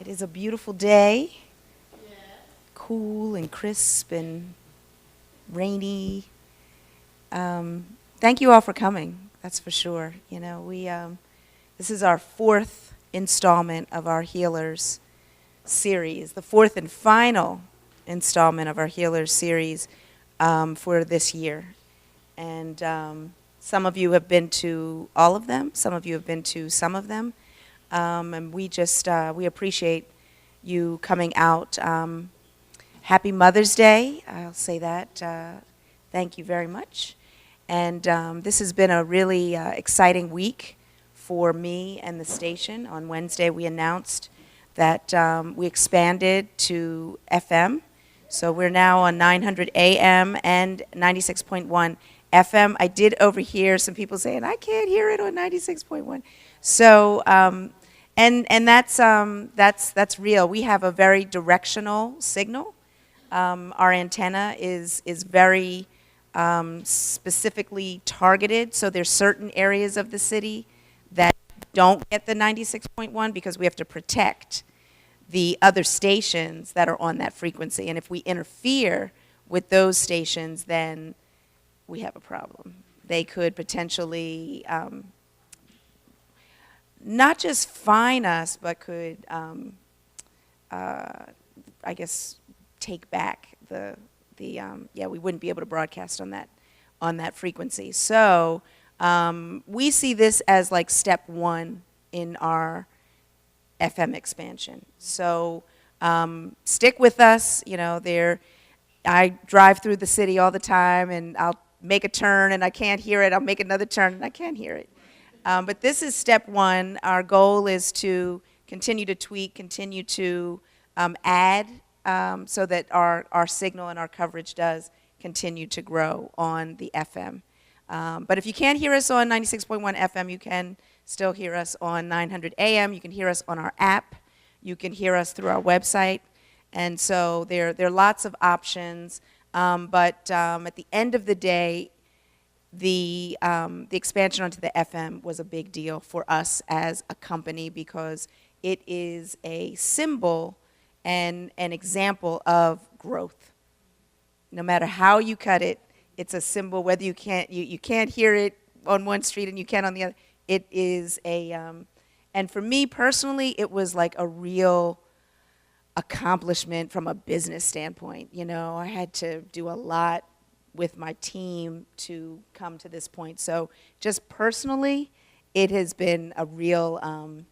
It is a beautiful day, cool and crisp and rainy. Thank you all for coming, that's for sure. You know, this is our fourth installment of our Healers series, the fourth and final installment of our Healers series for this year. And some of you have been to all of them, some of you have been to some of them. And we appreciate you coming out. Happy Mother's Day. I'll say that. Thank you very much. And this has been a really exciting week for me and the station. On Wednesday, we announced that we expanded to FM. So we're now on 900 AM and 96.1 FM. I did overhear some people saying, I can't hear it on 96.1. So, and that's real. We have a very directional signal. Our antenna is very specifically targeted. So there's certain areas of the city that don't get the 96.1 because we have to protect the other stations that are on that frequency. And if we interfere with those stations, then we have a problem. They could potentially not just fine us, but could, I guess, take back we wouldn't be able to broadcast on that frequency. So we see this as like step one in our FM expansion. So stick with us. You know, I drive through the city all the time, and I'll make a turn and I can't hear it. I'll make another turn and I can't hear it. But this is step one. Our goal is to continue to tweak, continue to add so that our signal and our coverage does continue to grow on the FM. But if you can't hear us on 96.1 FM, you can still hear us on 900 AM. You can hear us on our app. You can hear us through our website. And so there are lots of options. But at the end of the day, the expansion onto the FM was a big deal for us as a company because it is a symbol and an example of growth. No matter how you cut it, it's a symbol. Whether you can't hear it on one street and you can on the other. It is and for me personally, it was like a real accomplishment from a business standpoint. You know, I had to do a lot with my team to come to this point. So just personally, it has been a real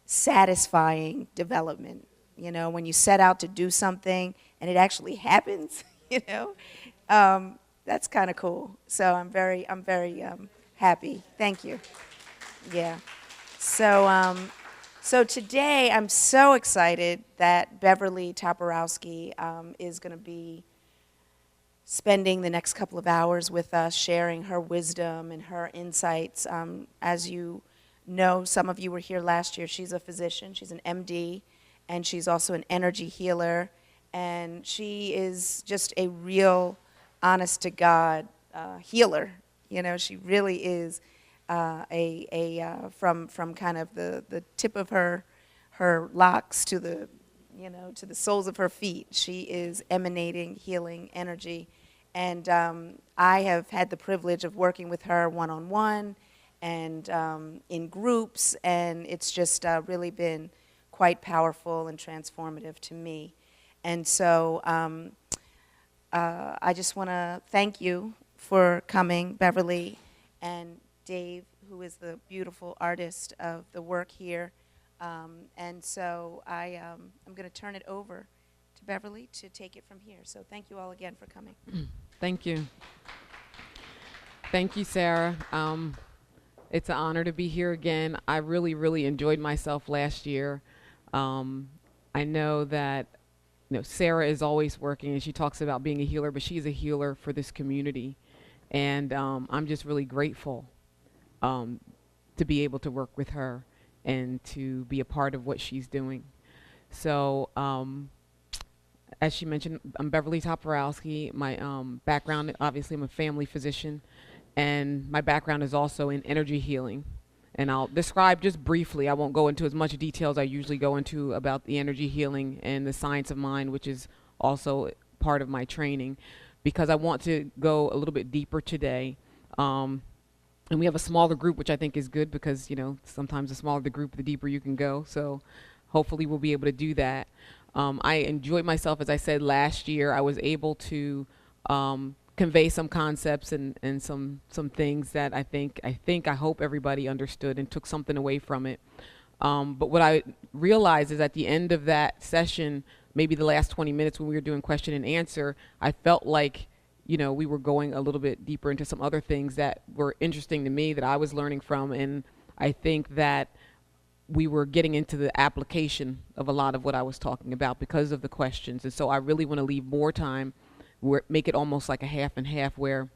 satisfying development. You know, when you set out to do something and it actually happens, you know, that's kind of cool. So I'm very happy. Thank you. Yeah. So today I'm so excited that Beverly Toporowski is going to be spending the next couple of hours with us, sharing her wisdom and her insights. As you know, some of you were here last year. She's a physician. She's an MD, and she's also an energy healer. And she is just a real, honest-to-God healer. You know, she really is from kind of the tip of her locks to the soles of her feet. She is emanating healing energy. And I have had the privilege of working with her one-on-one and in groups, and it's just really been quite powerful and transformative to me. And so I just want to thank you for coming, Beverly and Dave, who is the beautiful artist of the work here. And so I'm going to turn it over to Beverly to take it from here. So thank you all again for coming. Thank you. Thank you, Sarah. It's an honor to be here again. I really, really enjoyed myself last year. I know that Sarah is always working, and she talks about being a healer, but she's a healer for this community. And I'm just really grateful to be able to work with her and to be a part of what she's doing. So as she mentioned, I'm Beverly Toporowski. My background, obviously I'm a family physician, and my background is also in energy healing. And I'll describe just briefly. I won't go into as much detail as I usually go into about the energy healing and the science of mind, which is also part of my training, because I want to go a little bit deeper today. And we have a smaller group, which I think is good because, sometimes the smaller the group, the deeper you can go. So hopefully we'll be able to do that. I enjoyed myself, as I said, last year. I was able to convey some concepts and some things that I hope everybody understood and took something away from it. But what I realized is at the end of that session, maybe the last 20 minutes when we were doing question and answer, I felt like, we were going a little bit deeper into some other things that were interesting to me that I was learning from. And I think that we were getting into the application of a lot of what I was talking about because of the questions. And so I really want to leave more time, make it almost like a half and half, where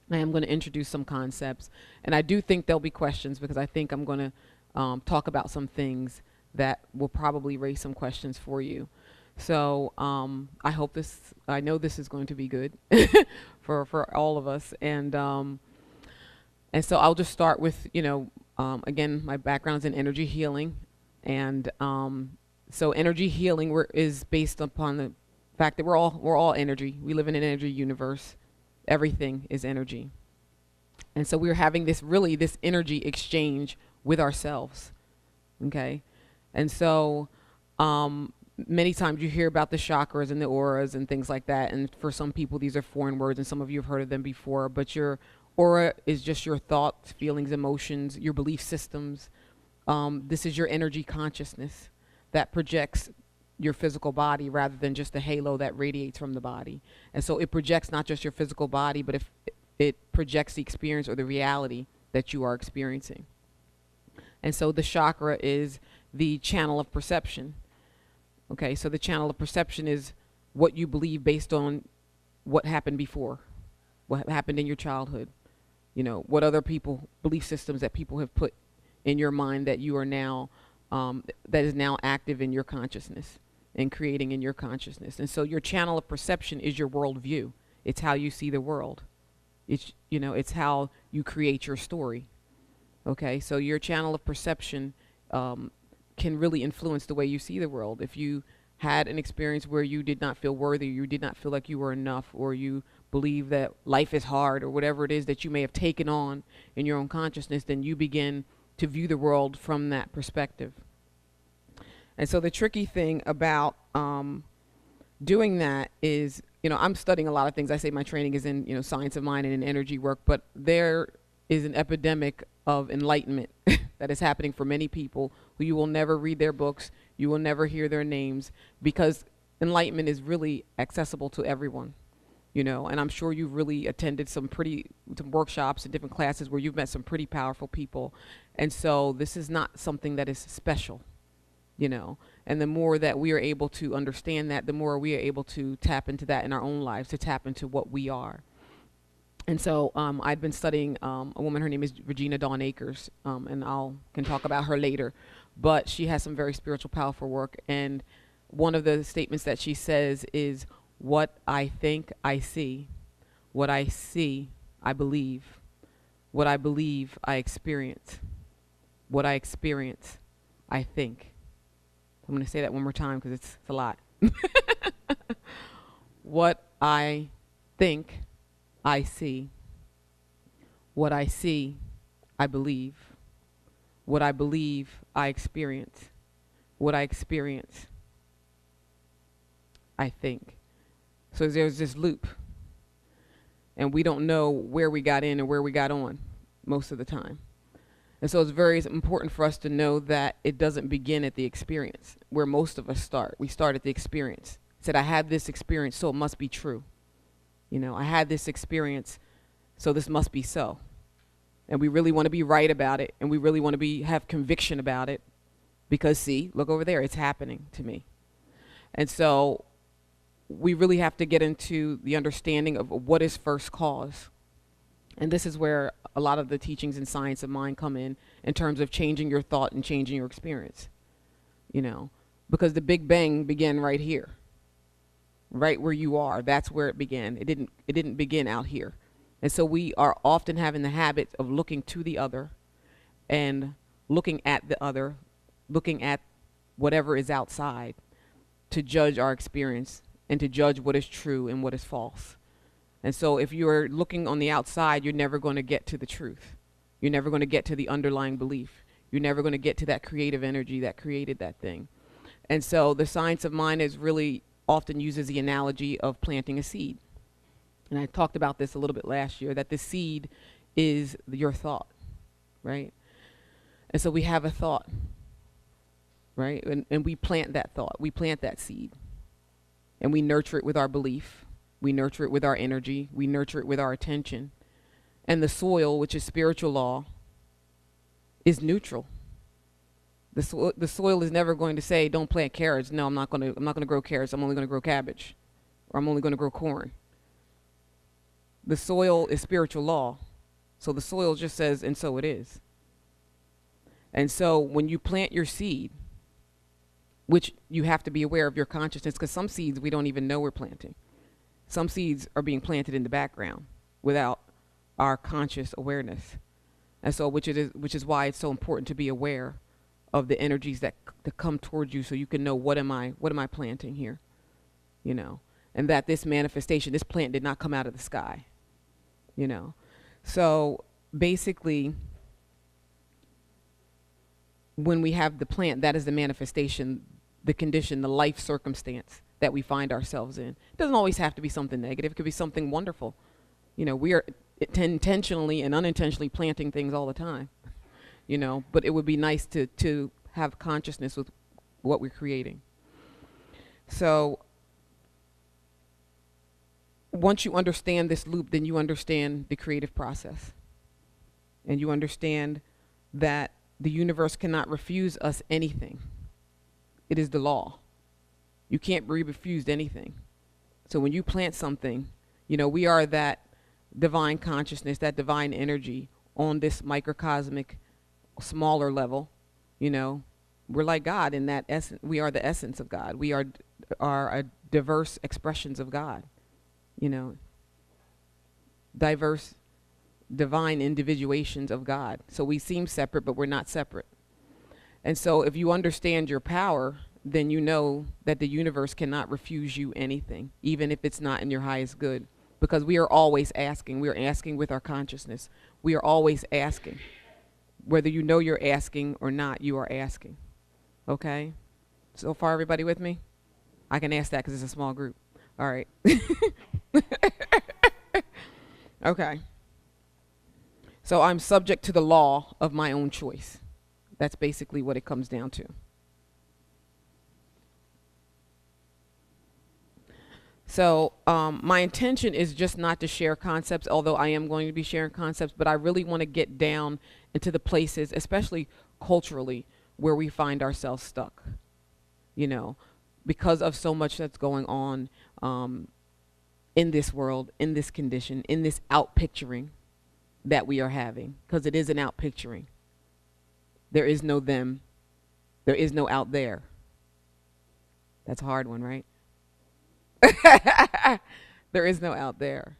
I am going to introduce some concepts. And I do think there'll be questions because I think I'm going to talk about some things that will probably raise some questions for you. So I know this is going to be good for all of us. And so I'll just start with, again, my background's in energy healing. And so energy healing is based upon the fact that we're all energy. We live in an energy universe. Everything is energy. And so we're having this energy exchange with ourselves. Okay. And so many times you hear about the chakras and the auras and things like that. And for some people, these are foreign words, and some of you have heard of them before. But your aura is just your thoughts, feelings, emotions, your belief systems. This is your energy consciousness that projects your physical body rather than just a halo that radiates from the body. And so it projects not just your physical body, but if it projects the experience or the reality that you are experiencing. And so the chakra is the channel of perception. Okay, so the channel of perception is what you believe based on what happened before, what happened in your childhood, what other belief systems that people have put in your mind that you are now, that is now active in your consciousness and creating in your consciousness. And so your channel of perception is your worldview. It's how you see the world. It's how you create your story. Okay, so your channel of perception can really influence the way you see the world. If you had an experience where you did not feel worthy, you did not feel like you were enough, or you believe that life is hard, or whatever it is that you may have taken on in your own consciousness, then you begin to view the world from that perspective. And so the tricky thing about doing that is, I'm studying a lot of things. I say my training is in, science of mind and in energy work, but there is an epidemic of enlightenment that is happening for many people who you will never read their books, you will never hear their names, because enlightenment is really accessible to everyone, and I'm sure you've really attended some workshops and different classes where you've met some pretty powerful people. And so this is not something that is special, and the more that we are able to understand that, the more we are able to tap into that in our own lives, to tap into what we are. And so I'd been studying a woman, her name is Regina Dawn Akers, and can talk about her later. But she has some very spiritual, powerful work. And one of the statements that she says is, what I think, I see. What I see, I believe. What I believe, I experience. What I experience, I think. I'm going to say that one more time because it's a lot. What I think, I see. What I see, I believe. What I believe, I experience. What I experience, I think. So there's this loop. And we don't know where we got in or where we got on most of the time. And so it's very important for us to know that it doesn't begin at the experience, where most of us start. We start at the experience. Said, I had this experience, so it must be true. I had this experience, so this must be so. And we really want to be right about it, and we really want to have conviction about it, because see, look over there, it's happening to me. And so we really have to get into the understanding of what is first cause. And this is where a lot of the teachings in science of mind come in terms of changing your thought and changing your experience. Because the Big Bang began right here, right where you are. That's where it began. It didn't begin out here. And so we are often having the habit of looking to the other and looking at the other, looking at whatever is outside to judge our experience and to judge what is true and what is false. And so if you're looking on the outside, you're never going to get to the truth. You're never going to get to the underlying belief. You're never going to get to that creative energy that created that thing. And so the science of mind is really often uses the analogy of planting a seed. And I talked about this a little bit last year, that the seed is your thought, right? And so we have a thought, right? And we plant that thought. We plant that seed. And we nurture it with our belief. We nurture it with our energy. We nurture it with our attention. And the soil, which is spiritual law, is neutral. The soil is never going to say, don't plant carrots. No, I'm not going to grow carrots. I'm only going to grow cabbage. Or I'm only going to grow corn. The soil is spiritual law. So the soil just says, and so it is. And so when you plant your seed, which you have to be aware of your consciousness, because some seeds we don't even know we're planting. Some seeds are being planted in the background without our conscious awareness. And so which is why it's so important to be aware of the energies that come towards you, so you can know what am I planting here, you know, and that this manifestation, this plant did not come out of the sky, you know. So basically, when we have the plant, that is the manifestation, the condition, the life circumstance that we find ourselves in. It doesn't always have to be something negative. It could be something wonderful. You know, we are intentionally and unintentionally planting things all the time, you know, but it would be nice to have consciousness with what we're creating. So once you understand this loop, then you understand the creative process. And you understand that the universe cannot refuse us anything. It is the law. You can't be refused anything. So when you plant something, you know, we are that divine consciousness, that divine energy on this microcosmic, smaller level. You know, we're like God in that essence. We are the essence of God. We are diverse expressions of God. You know, diverse divine individuations of God. So we seem separate, but we're not separate. And so if you understand your power, then you know that the universe cannot refuse you anything, even if it's not in your highest good. Because we are always asking. We are asking with our consciousness. We are always asking. Whether you know you're asking or not, you are asking. Okay? So far, everybody with me? I can ask that because it's a small group. All right. Okay. So I'm subject to the law of my own choice. That's basically what it comes down to. So my intention is just not to share concepts, although I am going to be sharing concepts, but I really want to get down into the places, especially culturally, where we find ourselves stuck, you know, because of so much that's going on in this world, in this condition, in this outpicturing that we are having, because it is an outpicturing. There is no them. There is no out there. That's a hard one, right? There is no out there.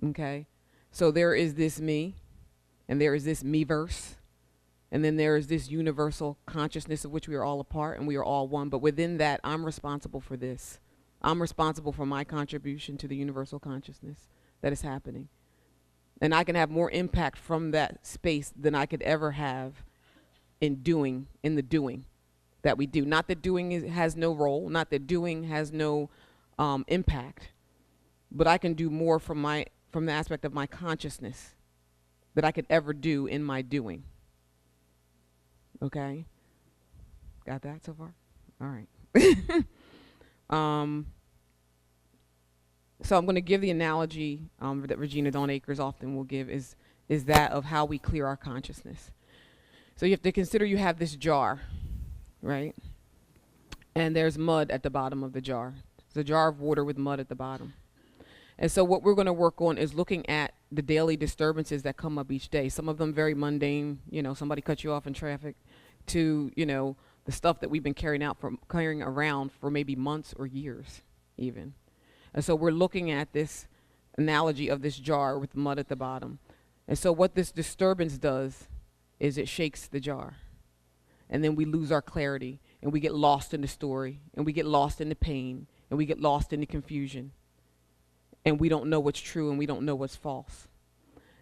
Okay? So there is this me, and there is this me-verse, and then there is this universal consciousness of which we are all a part, and we are all one. But within that, I'm responsible for this. I'm responsible for my contribution to the universal consciousness that is happening. And I can have more impact from that space than I could ever have in the doing that we do. Not that doing has no role, not that doing has no impact, but I can do more from the aspect of my consciousness that I could ever do in my doing. Okay? Got that so far? All right. So I'm going to give the analogy that Regina Dawn Akers often will give is that of how we clear our consciousness. So you have to consider you have this jar, right? And there's mud at the bottom of the jar. It's a jar of water with mud at the bottom. And so what we're going to work on is looking at the daily disturbances that come up each day. Some of them very mundane, you know, somebody cut you off in traffic, to, you know, the stuff that we've been carrying around for maybe months or years even. And so we're looking at this analogy of this jar with mud at the bottom. And so what this disturbance does is it shakes the jar. And then we lose our clarity, and we get lost in the story, and we get lost in the pain, and we get lost in the confusion. And we don't know what's true, and we don't know what's false.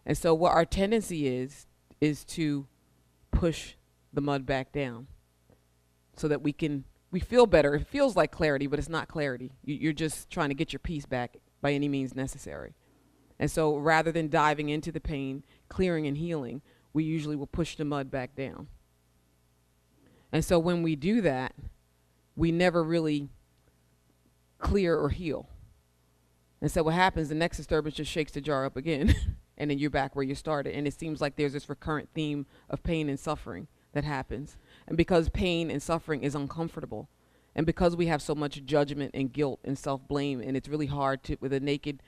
And so what our tendency is to push the mud back down so that we feel better. It feels like clarity, but it's not clarity. You're just trying to get your peace back by any means necessary. And so rather than diving into the pain, clearing and healing, we usually will push the mud back down. And so when we do that, we never really clear or heal. And so what happens, the next disturbance just shakes the jar up again, and then you're back where you started. And it seems like there's this recurrent theme of pain and suffering that happens. And because pain and suffering is uncomfortable, and because we have so much judgment and guilt and self-blame, and it's really hard to, with a naked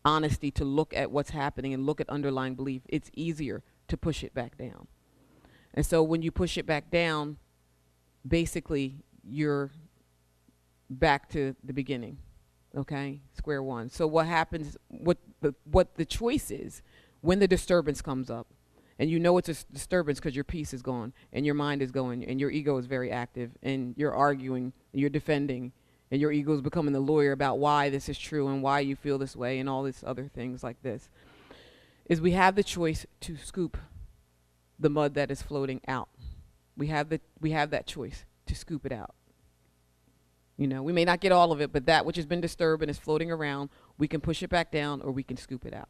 honesty, to look at what's happening and look at underlying belief, it's easier to push it back down. And so when you push it back down, basically you're back to the beginning, okay? Square one. So what happens, what the choice is when the disturbance comes up, and you know it's a disturbance because your peace is gone, and your mind is going, and your ego is very active, and you're arguing, and you're defending, and your ego is becoming the lawyer about why this is true and why you feel this way and all these other things like this, is we have the choice to scoop the mud that is floating out. We have that choice to scoop it out. You know, we may not get all of it, but that which has been disturbed and is floating around, we can push it back down or we can scoop it out.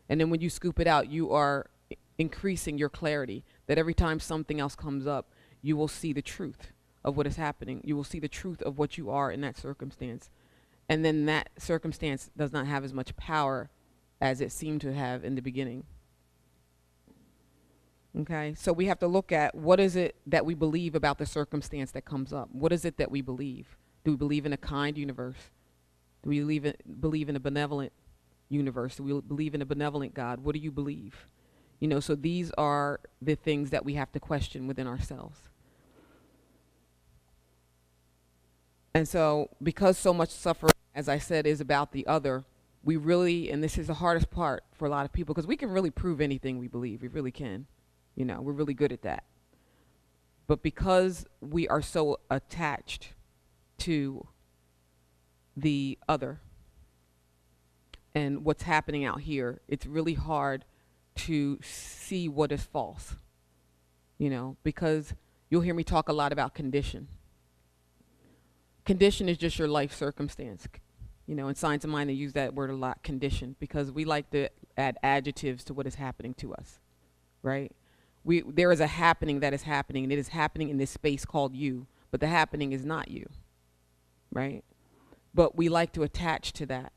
And then when you scoop it out, you are increasing your clarity, that every time something else comes up, you will see the truth of what is happening. You will see the truth of what you are in that circumstance. And then that circumstance does not have as much power as it seemed to have in the beginning. Okay, so we have to look at what is it that we believe about the circumstance that comes up. What is it that we believe? Do we believe in a kind universe? Do we believe in a benevolent universe? Do we believe in a benevolent God? What do you believe? You know, so these are the things that we have to question within ourselves. And so because so much suffering, as I said, is about the other, we really, and this is the hardest part for a lot of people, because we can really prove anything we believe. We really can. You know, we're really good at that. But because we are so attached to the other and what's happening out here, it's really hard to see what is false. You know, because you'll hear me talk a lot about condition. Condition is just your life circumstance. You know, in Science of Mind, they use that word a lot, condition, because we like to add adjectives to what is happening to us, right? There is a happening that is happening, and it is happening in this space called you, but the happening is not you, right? But we like to attach to that.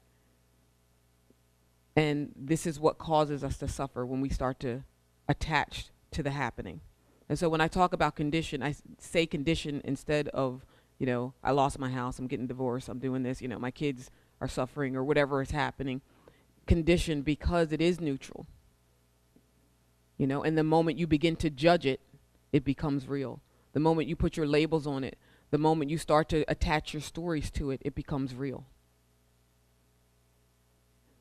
And this is what causes us to suffer, when we start to attach to the happening. And so when I talk about condition, I say condition instead of, you know, I lost my house, I'm getting divorced, I'm doing this, you know, my kids are suffering, or whatever is happening. Condition, because it is neutral. You know, and the moment you begin to judge it, it becomes real. The moment you put your labels on it, the moment you start to attach your stories to it, it becomes real.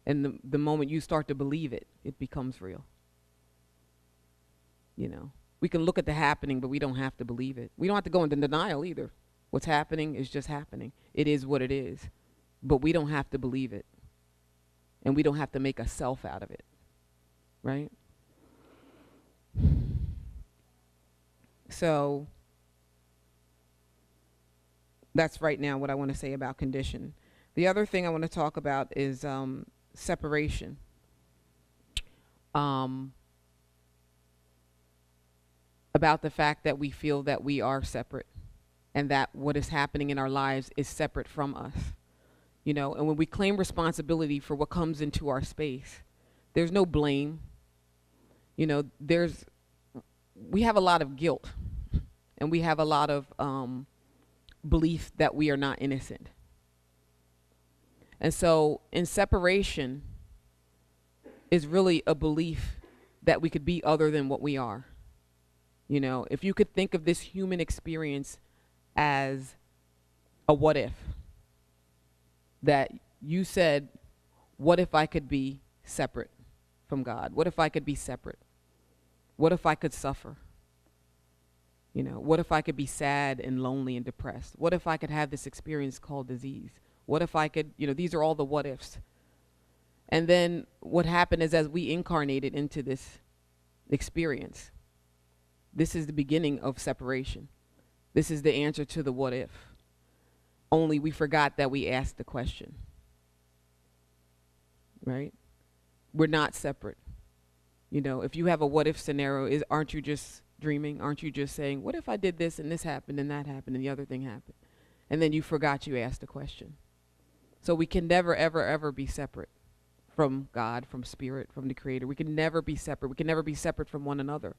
And the moment you start to believe it, it becomes real. You know, we can look at the happening, but we don't have to believe it. We don't have to go into denial either. What's happening is just happening. It is what it is. But we don't have to believe it. And we don't have to make a self out of it. Right? So that's right now what I want to say about condition. The other thing I want to talk about is separation. About the fact that we feel that we are separate, and that what is happening in our lives is separate from us. You know, and when we claim responsibility for what comes into our space, there's no blame. You know, we have a lot of guilt, and we have a lot of belief that we are not innocent. And so in separation is really a belief that we could be other than what we are. You know, if you could think of this human experience as a what if, that you said, what if I could be separate from God? What if I could be separate? What if I could suffer? What if I could be sad and lonely and depressed? What if I could have this experience called disease? What if I could, these are all the what ifs. And then what happened is, as we incarnated into this experience, this is the beginning of separation. This is the answer to the what if. Only we forgot that we asked the question. Right? We're not separate. If you have a what if scenario, aren't you just dreaming? Aren't you just saying, what if I did this and this happened and that happened and the other thing happened? And then you forgot you asked the question. So we can never, ever, ever be separate from God, from spirit, from the creator. We can never be separate. We can never be separate from one another.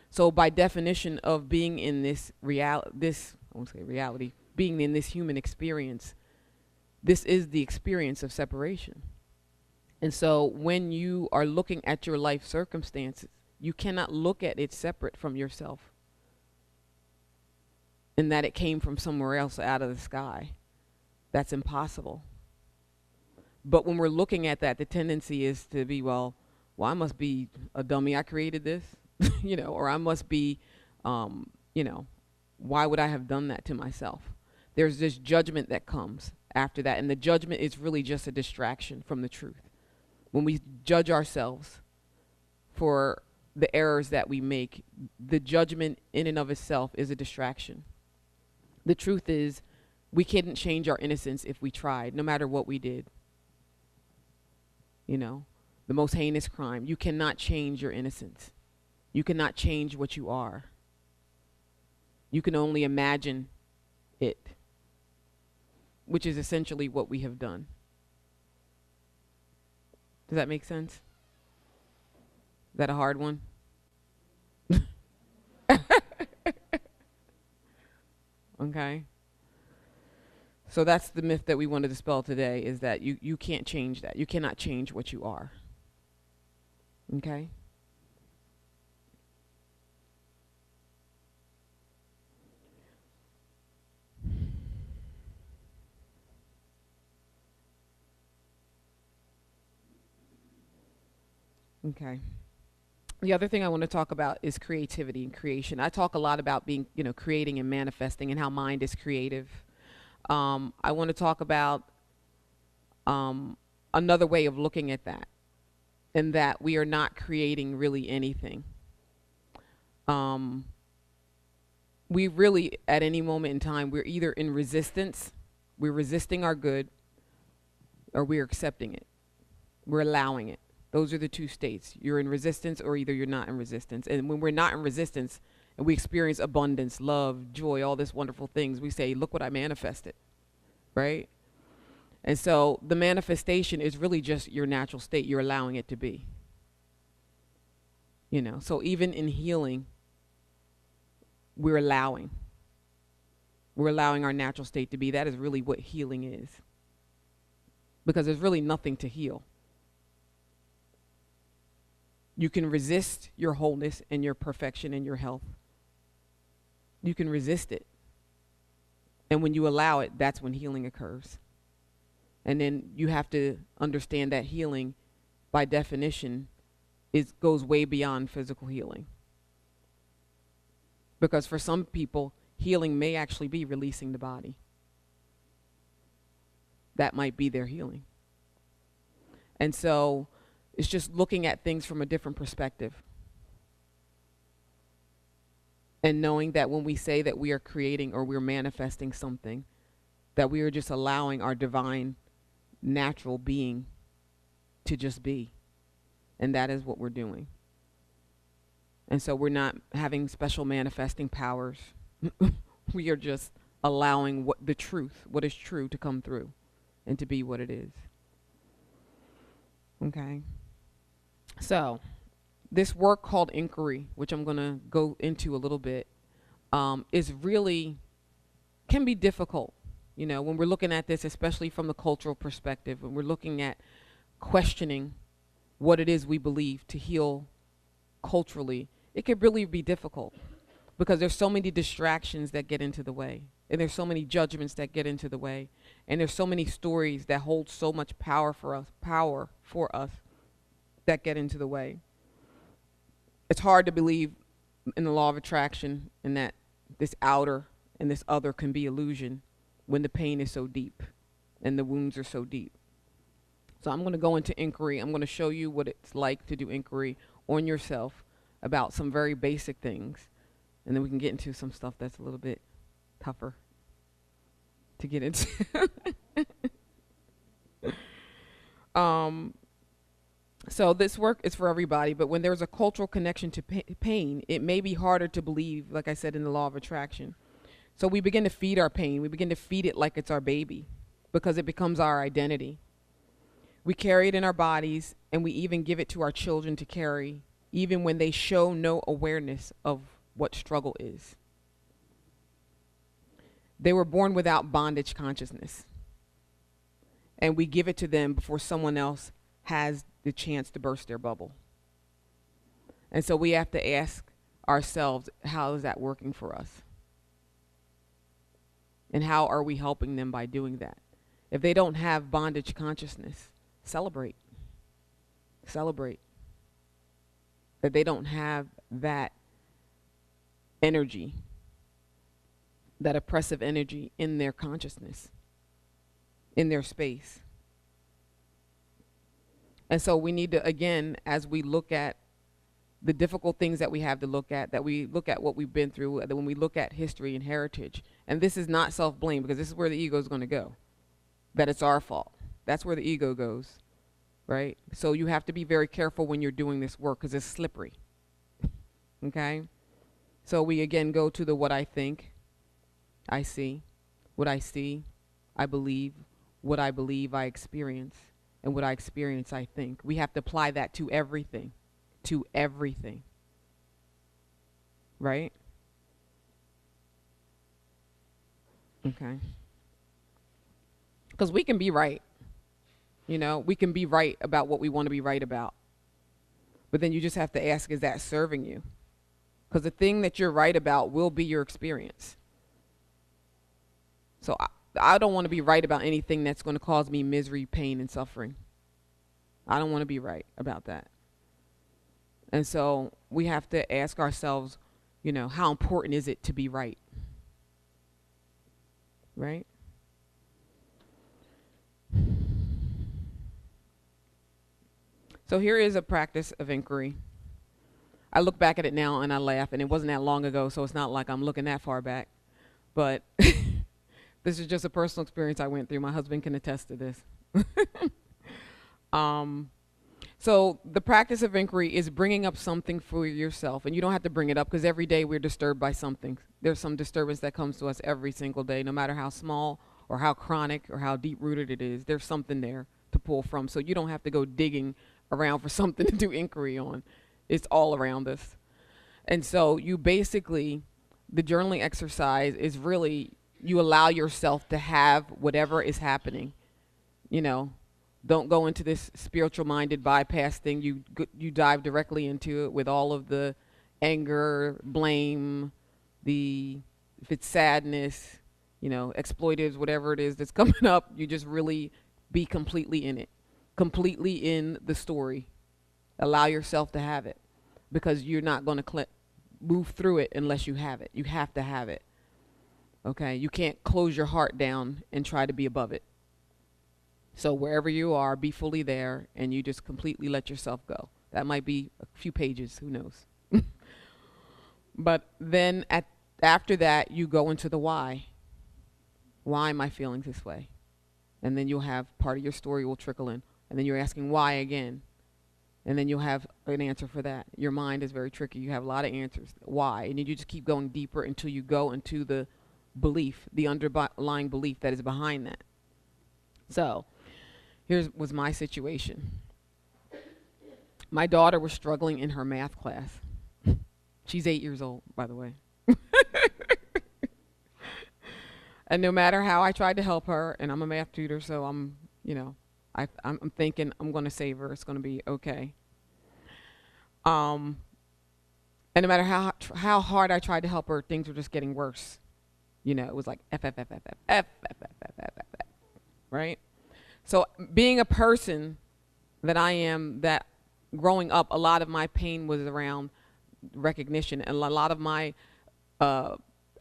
So by definition of being in this reality, being in this human experience, this is the experience of separation. And so when you are looking at your life circumstances, you cannot look at it separate from yourself, in that it came from somewhere else out of the sky. That's impossible. But when we're looking at that, the tendency is to be, well, I must be a dummy. I created this, or I must be, why would I have done that to myself? There's this judgment that comes after that. And the judgment is really just a distraction from the truth. When we judge ourselves for the errors that we make, the judgment in and of itself is a distraction. The truth is, we couldn't change our innocence if we tried, no matter what we did. The most heinous crime. You cannot change your innocence. You cannot change what you are. You can only imagine it, which is essentially what we have done. Does that make sense? Is that a hard one? Okay. So that's the myth that we want to dispel today, is that you can't change that. You cannot change what you are. Okay? Okay. The other thing I want to talk about is creativity and creation. I talk a lot about being, creating and manifesting, and how mind is creative. I want to talk about another way of looking at that, and that we are not creating really anything. We really, at any moment in time, we're either in resistance, we're resisting our good, or we're accepting it. We're allowing it. Those are the two states. You're in resistance, or either you're not in resistance. And when we're not in resistance and we experience abundance, love, joy, all these wonderful things, we say, look what I manifested, right? And so the manifestation is really just your natural state. You're allowing it to be. So even in healing, we're allowing our natural state to be. That is really what healing is. Because there's really nothing to heal. You can resist your wholeness and your perfection and your health. You can resist it. And when you allow it, that's when healing occurs. And then you have to understand that healing, by definition, goes way beyond physical healing. Because for some people, healing may actually be releasing the body. That might be their healing. And so it's just looking at things from a different perspective. And knowing that when we say that we are creating or we're manifesting something, that we are just allowing our divine, natural being to just be. And that is what we're doing. And so we're not having special manifesting powers. We are just allowing what is true, to come through and to be what it is. Okay. So this work called inquiry, which I'm going to go into a little bit, can be difficult. When we're looking at this, especially from the cultural perspective, when we're looking at questioning what it is we believe to heal culturally, it could really be difficult, because there's so many distractions that get into the way, and there's so many judgments that get into the way, and there's so many stories that hold so much power for us that get into the way. it's hard to believe in the law of attraction and that this outer and this other can be illusion when the pain is so deep and the wounds are so deep. So I'm going to go into inquiry. I'm going to show you what it's like to do inquiry on yourself about some very basic things. And then we can get into some stuff that's a little bit tougher to get into. So this work is for everybody, but when there's a cultural connection to pain, it may be harder to believe, like I said, in the law of attraction. So we begin to feed our pain. We begin to feed it like it's our baby because it becomes our identity. We carry it in our bodies, and we even give it to our children to carry, even when they show no awareness of what struggle is. They were born without bondage consciousness, and we give it to them before someone else has the chance to burst their bubble. And so we have to ask ourselves, how is that working for us? And how are we helping them by doing that? If they don't have bondage consciousness, celebrate. Celebrate that they don't have that energy, that oppressive energy in their consciousness, in their space. And so we need to, again, as we look at the difficult things that we have to look at, that we look at what we've been through, that when we look at history and heritage, and this is not self-blame because this is where the ego is going to go, that it's our fault. That's where the ego goes, right? So you have to be very careful when you're doing this work because it's slippery, okay? So we again go to the what I think, I see, what I see, I believe, what I believe I experience, and what I experience I think. We have to apply that to everything, right? Okay. Because we can be right. You know, we can be right about what we want to be right about. But then you just have to ask, is that serving you? Because the thing that you're right about will be your experience. So I don't want to be right about anything that's going to cause me misery, pain, and suffering. I don't want to be right about that. And so we have to ask ourselves, you know, how important is it to be right? Right? So here is a practice of inquiry. I look back at it now and I laugh, and it wasn't that long ago, so it's not like I'm looking that far back. But this is just a personal experience I went through. My husband can attest to this. So the practice of inquiry is bringing up something for yourself, and you don't have to bring it up because every day we're disturbed by something. There's some disturbance that comes to us every single day, no matter how small or how chronic or how deep-rooted it is. There's something there to pull from, so you don't have to go digging around for something to do inquiry on. It's all around us. And so you basically, the journaling exercise is really, you allow yourself to have whatever is happening. You know, don't go into this spiritual minded bypass thing. You dive directly into it with all of the anger, blame, if it's sadness, you know, exploitives, whatever it is that's coming up, you just really be completely in it, completely in the story. Allow yourself to have it, because you're not going to move through it unless you have it. You have to have it. Okay? You can't close your heart down and try to be above it. So wherever you are, be fully there, and you just completely let yourself go. That might be a few pages, who knows? But then after that, you go into the why. Why am I feeling this way? And then you'll have part of your story will trickle in. And then you're asking why again. And then you'll have an answer for that. Your mind is very tricky. You have a lot of answers. Why? And you just keep going deeper until you go into the belief, the underlying belief that is behind that. So was my situation. My daughter was struggling in her math class. She's 8 years old, by the way. And no matter how I tried to help her, and I'm a math tutor, so I'm thinking I'm going to save her. It's going to be okay. And no matter how hard I tried to help her, things were just getting worse. You know, it was like F, right? So being a person that I am, that growing up, a lot of my pain was around recognition. And a lot of my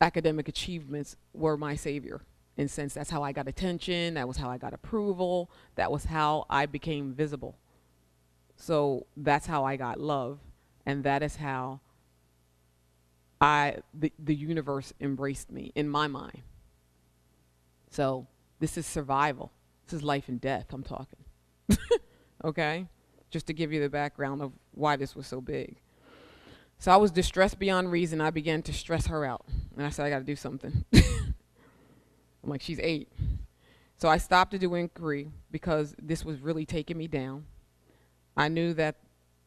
academic achievements were my savior. In a sense, that's how I got attention. That was how I got approval. That was how I became visible. So that's how I got love. And that is how the universe embraced me in my mind. So this is survival. This is life and death I'm talking. Okay? Just to give you the background of why this was so big. So I was distressed beyond reason. I began to stress her out. And I said, I got to do something. I'm like, she's 8. So I stopped to do inquiry because this was really taking me down. I knew that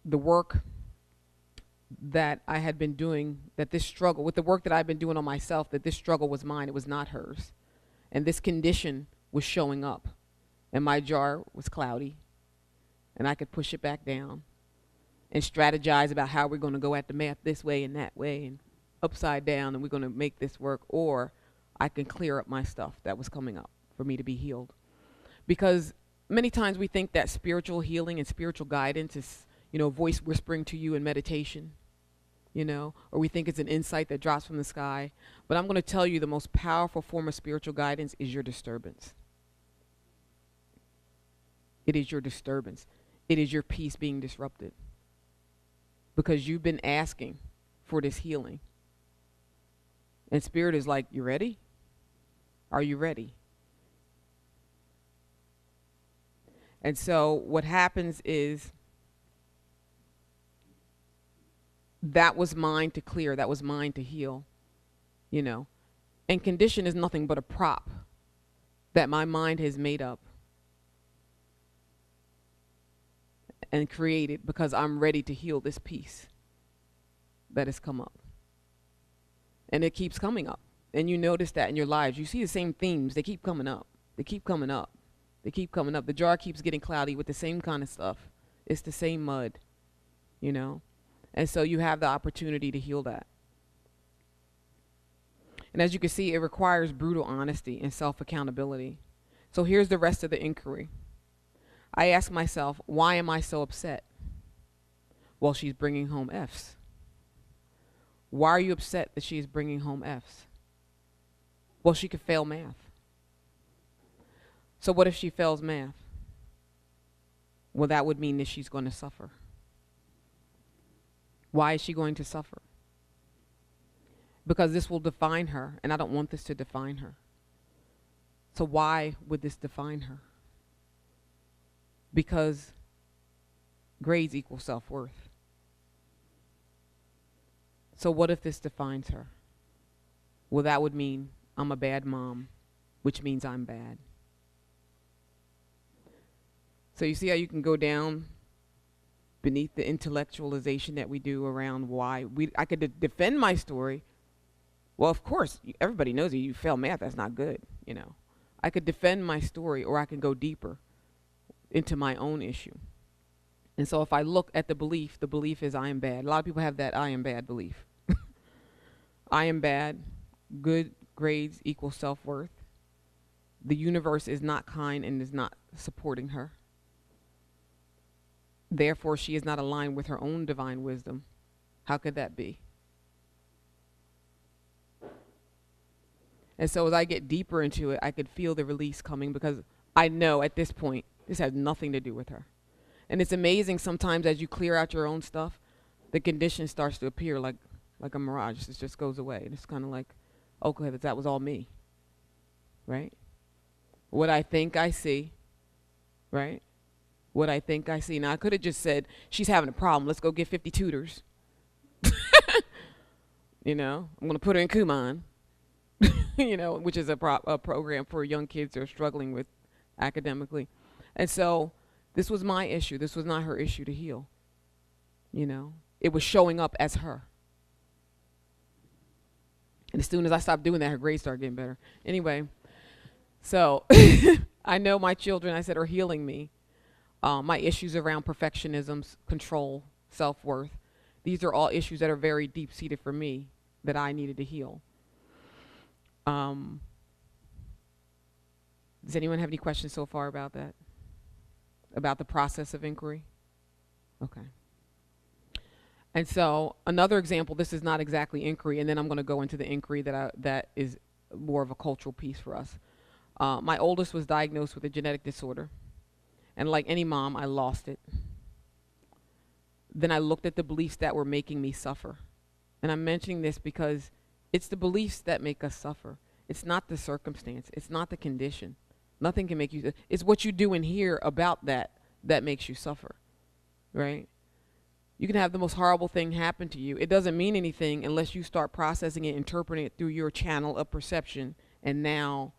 the work that I had been doing, that this struggle, with the work that I've been doing on myself, that this struggle was mine, it was not hers. And this condition was showing up. And my jar was cloudy. And I could push it back down and strategize about how we're going to go at the math this way and that way and upside down, and we're going to make this work. Or I can clear up my stuff that was coming up for me to be healed. Because many times we think that spiritual healing and spiritual guidance is, voice whispering to you in meditation, or we think it's an insight that drops from the sky. But I'm going to tell you the most powerful form of spiritual guidance is your disturbance. It is your disturbance. It is your peace being disrupted. Because you've been asking for this healing. And Spirit is like, you ready? Are you ready? And so what happens is that was mine to clear. That was mine to heal, And condition is nothing but a prop that my mind has made up and created because I'm ready to heal this piece that has come up. And it keeps coming up. And you notice that in your lives. You see the same themes. They keep coming up. They keep coming up. They keep coming up. The jar keeps getting cloudy with the same kind of stuff. It's the same mud, And so you have the opportunity to heal that. And as you can see, it requires brutal honesty and self-accountability. So here's the rest of the inquiry. I ask myself, why am I so upset? Well, she's bringing home Fs. Why are you upset that she is bringing home Fs? Well, she could fail math. So what if she fails math? Well, that would mean that she's going to suffer. Why is she going to suffer? Because this will define her, and I don't want this to define her. So why would this define her? Because grades equal self-worth. So what if this defines her? Well, that would mean I'm a bad mom, which means I'm bad. So you see how you can go down beneath the intellectualization that we do around why I could defend my story. Well, of course, everybody knows that you fail math, that's not good, I could defend my story, or I can go deeper into my own issue. And so if I look at the belief is I am bad. A lot of people have that I am bad belief. I am bad, good grades equal self-worth. The universe is not kind and is not supporting her. Therefore, she is not aligned with her own divine wisdom. How could that be? And so as I get deeper into it, I could feel the release coming, because I know at this point, this has nothing to do with her. And it's amazing sometimes as you clear out your own stuff, the condition starts to appear like a mirage. It just goes away. And it's kind of like, okay, that was all me, right? What I think I see, right? What I think I see. Now, I could have just said, she's having a problem. Let's go get 50 tutors. I'm going to put her in Kumon, which is a program for young kids that are struggling with academically. And so this was my issue. This was not her issue to heal. It was showing up as her. And as soon as I stopped doing that, her grades started getting better. Anyway, so I know my children, I said, are healing me. My issues around perfectionism, control, self-worth, these are all issues that are very deep-seated for me that I needed to heal. Does anyone have any questions so far about that? About the process of inquiry? Okay. And so another example, this is not exactly inquiry, and then I'm going to go into the inquiry that is more of a cultural piece for us. My oldest was diagnosed with a genetic disorder, and like any mom, I lost it. Then I looked at the beliefs that were making me suffer. And I'm mentioning this because it's the beliefs that make us suffer. It's not the circumstance. It's not the condition. Nothing can make you, it's what you do and hear about that that makes you suffer, right? You can have the most horrible thing happen to you. It doesn't mean anything unless you start processing it, interpreting it through your channel of perception, and now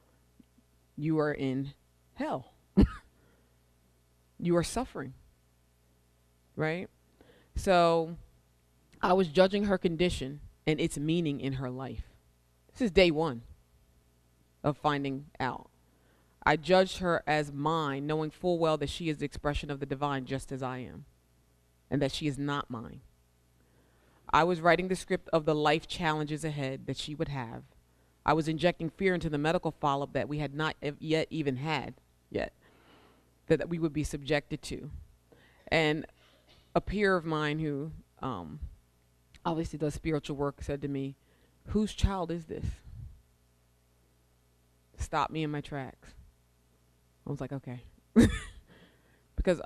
you are in hell. You are suffering, right? So I was judging her condition and its meaning in her life. This is day one of finding out. I judged her as mine, knowing full well that she is the expression of the divine just as I am, and that she is not mine. I was writing the script of the life challenges ahead that she would have. I was injecting fear into the medical follow-up that we had not yet even had yet, that we would be subjected to. And a peer of mine who obviously does spiritual work said to me, "Whose child is this?" Stopped me in my tracks. I was like, okay. Because,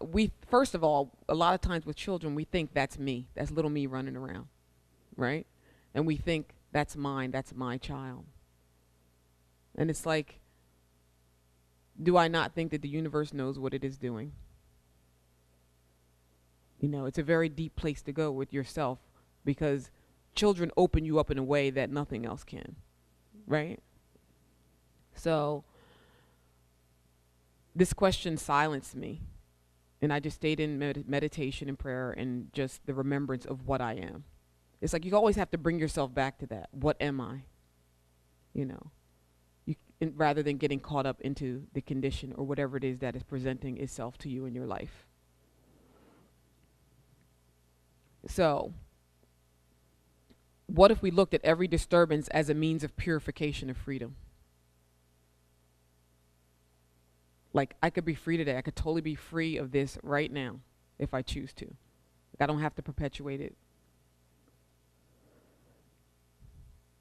we, first of all, a lot of times with children, we think that's me. That's little me running around, right? And we think that's mine, that's my child. And it's like, do I not think that the universe knows what it is doing? It's a very deep place to go with yourself, because children open you up in a way that nothing else can, right? So this question silenced me, and I just stayed in meditation and prayer and just the remembrance of what I am. It's like you always have to bring yourself back to that. What am I? Rather than getting caught up into the condition or whatever it is that is presenting itself to you in your life. So, what if we looked at every disturbance as a means of purification of freedom? Like, I could be free today. I could totally be free of this right now if I choose to. Like, I don't have to perpetuate it.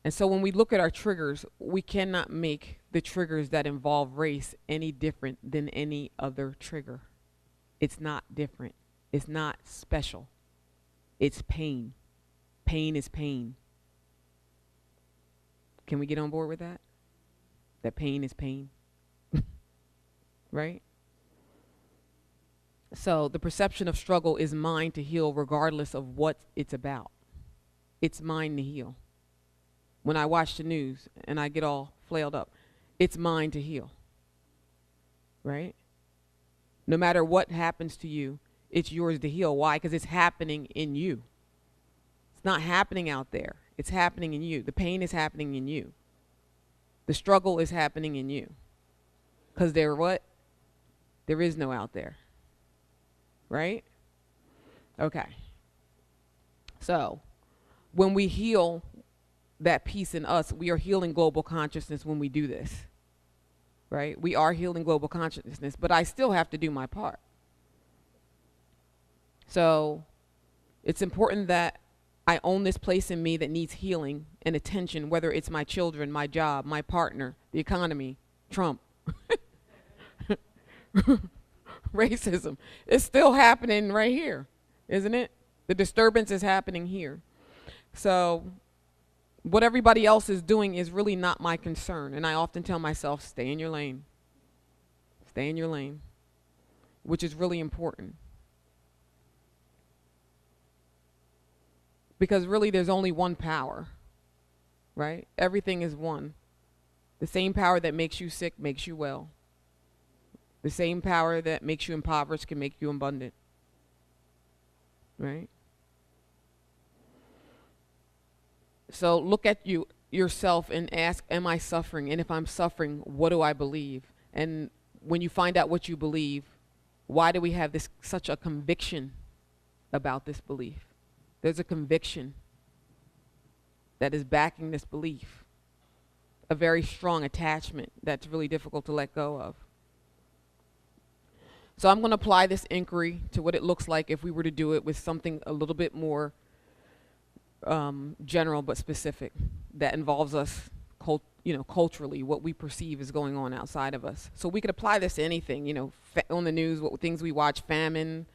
And so when we look at our triggers, we cannot make the triggers that involve race any different than any other trigger. It's not different. It's not special. It's pain. Pain is pain. Can we get on board with that? That pain is pain. Right? So the perception of struggle is mine to heal regardless of what it's about. It's mine to heal. When I watch the news and I get all flailed up, it's mine to heal. Right? No matter what happens to you, it's yours to heal. Why? Because it's happening in you. It's not happening out there. It's happening in you. The pain is happening in you. The struggle is happening in you. Because there is no out there. Right? Okay. So, when we heal that piece in us, we are healing global consciousness when we do this. Right? We are healing global consciousness, but I still have to do my part. So, it's important that I own this place in me that needs healing and attention, whether it's my children, my job, my partner, the economy, Trump. Racism. It's still happening right here, isn't it? The disturbance is happening here. So what everybody else is doing is really not my concern. And I often tell myself, stay in your lane. Stay in your lane, which is really important. Because really there's only one power, right? Everything is one. The same power that makes you sick makes you well. The same power that makes you impoverished can make you abundant. Right? So look at yourself and ask, am I suffering? And if I'm suffering, what do I believe? And when you find out what you believe, why do we have such a conviction about this belief? There's a conviction that is backing this belief. A very strong attachment that's really difficult to let go of. So I'm going to apply this inquiry to what it looks like if we were to do it with something a little bit more general but specific that involves us, culturally, what we perceive is going on outside of us. So we could apply this to anything, on the news, what things we watch, famine,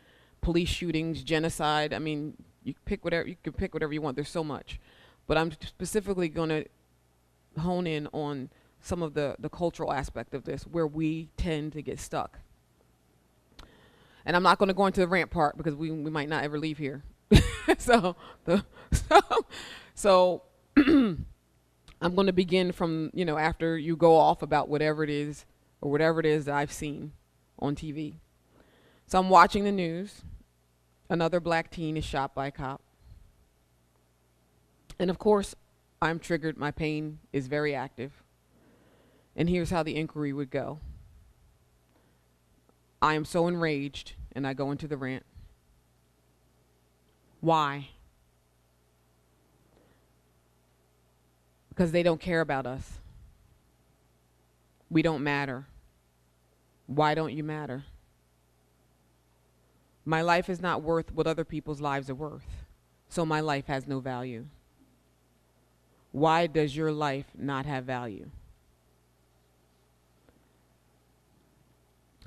police shootings, genocide. I mean, you can pick whatever you want. There's so much, but I'm specifically going to hone in on some of the cultural aspect of this, where we tend to get stuck. And I'm not going to go into the rant part because we might not ever leave here. so the so I'm going to begin from, after you go off about whatever it is that I've seen on TV. So I'm watching the news. Another black teen is shot by a cop. And of course, I'm triggered. My pain is very active. And here's how the inquiry would go. I am so enraged, and I go into the rant. Why? Because they don't care about us. We don't matter. Why don't you matter? My life is not worth what other people's lives are worth, so my life has no value. Why does your life not have value?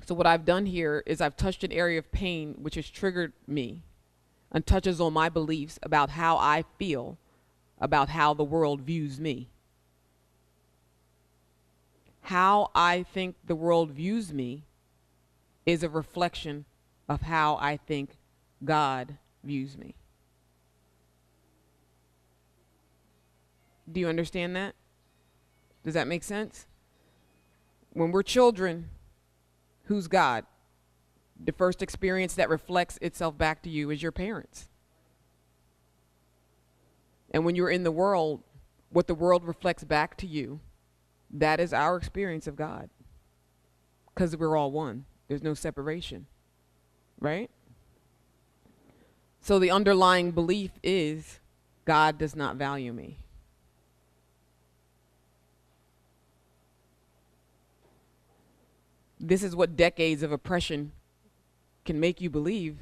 So what I've done here is I've touched an area of pain which has triggered me and touches on my beliefs about how I feel about how the world views me. How I think the world views me is a reflection of how I think God views me. Do you understand that? Does that make sense? When we're children, who's God? The first experience that reflects itself back to you is your parents. And when you're in the world, what the world reflects back to you, that is our experience of God. Because we're all one. There's no separation. Right? So the underlying belief is God does not value me. This is what decades of oppression can make you believe.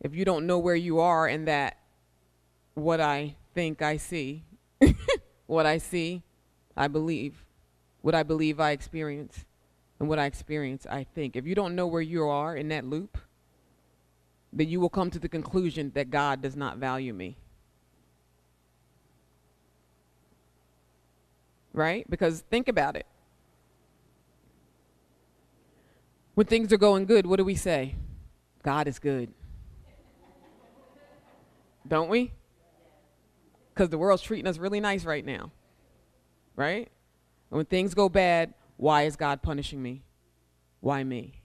If you don't know where you are and that what I think I see, what I see, I believe, what I believe I experience, and what I experience I think. If you don't know where you are in that loop, then you will come to the conclusion that God does not value me. Right? Because think about it. When things are going good, what do we say? God is good. Don't we? Because the world's treating us really nice right now. Right? And when things go bad, why is God punishing me? Why me?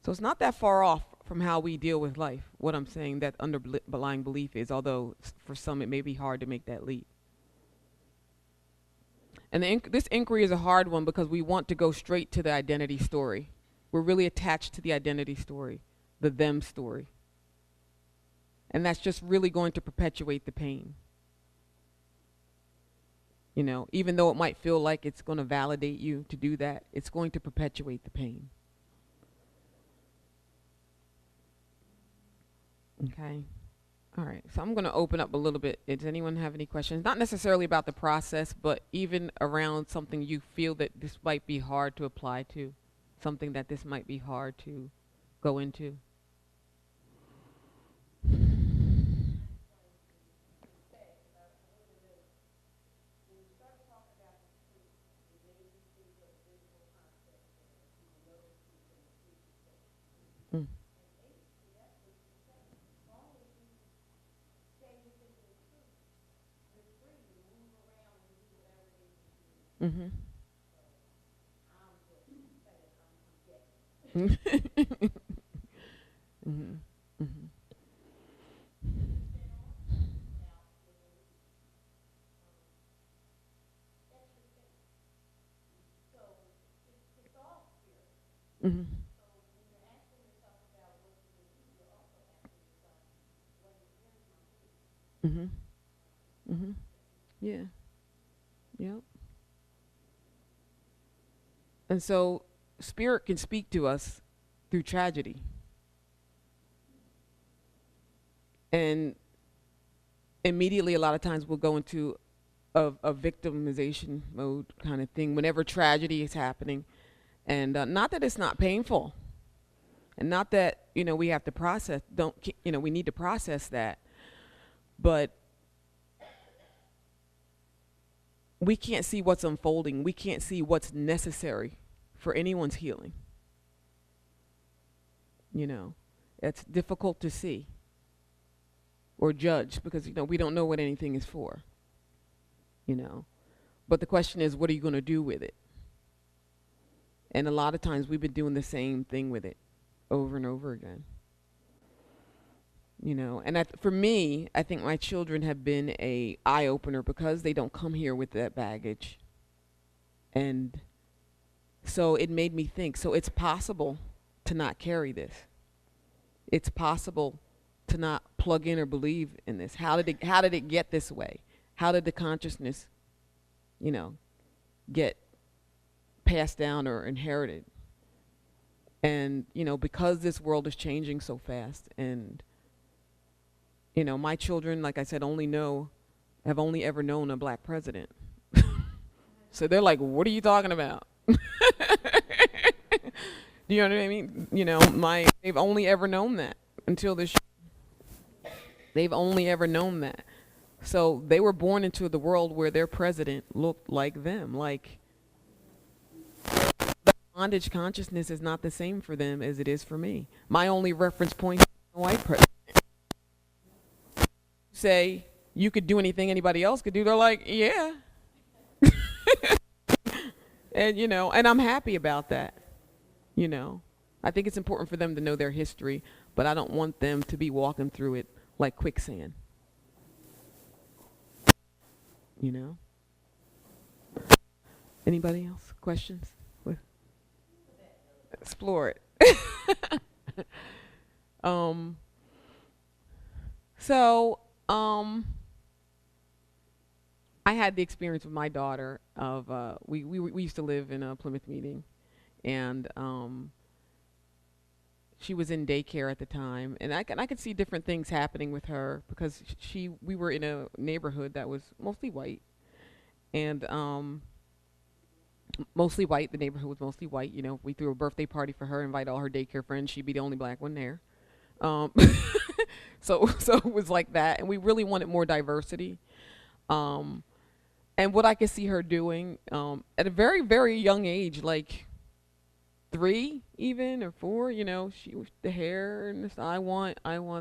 So it's not that far off from how we deal with life. What I'm saying, that underlying belief is, although for some it may be hard to make that leap. And this inquiry is a hard one because we want to go straight to the identity story. We're really attached to the identity story, the them story. And that's just really going to perpetuate the pain. Even though it might feel like it's going to validate you to do that, it's going to perpetuate the pain. Okay. All right. So I'm going to open up a little bit. Does anyone have any questions? Not necessarily about the process, but even around something you feel that this might be hard to apply to, something that this might be hard to go into. Mm. Mm-hmm. Mm-hmm. Mm-hmm. Mm-hmm. Mm-hmm. Mm-hmm. Yeah. Yep. And so spirit can speak to us through tragedy. And immediately, a lot of times, we'll go into a victimization mode kind of thing whenever tragedy is happening. And not that it's not painful, and not that, we have to process, we need to process that, but we can't see what's unfolding. We can't see what's necessary for anyone's healing. It's difficult to see or judge because, we don't know what anything is for, But the question is, what are you going to do with it? And a lot of times we've been doing the same thing with it over and over again. And for me, I think my children have been a eye-opener because they don't come here with that baggage. And so it made me think, so it's possible to not carry this. It's possible to not plug in or believe in this. How did it get this way? How did the consciousness, get passed down or inherited? And, because this world is changing so fast, and, my children, like I said, have only ever known a black president. So they're like, what are you talking about? Do you know what I mean? They've only ever known that until this. They've only ever known that. So they were born into the world where their president looked like them. Like, the bondage consciousness is not the same for them as it is for me. My only reference point is a white president. Say you could do anything anybody else could do, they're like, yeah. And and I'm happy about that. I think it's important for them to know their history, but I don't want them to be walking through it like quicksand. Anybody else? Questions? Explore it. I had the experience with my daughter of we used to live in a Plymouth Meeting, and she was in daycare at the time, and I could see different things happening with her because we were in a neighborhood that was mostly white, and mostly white. The neighborhood was mostly white. We threw a birthday party for her, invite all her daycare friends. She'd be the only black one there. So it was like that, and we really wanted more diversity. And what I could see her doing at a very, very young age, like 3 even, or 4, she was the hair and this, I want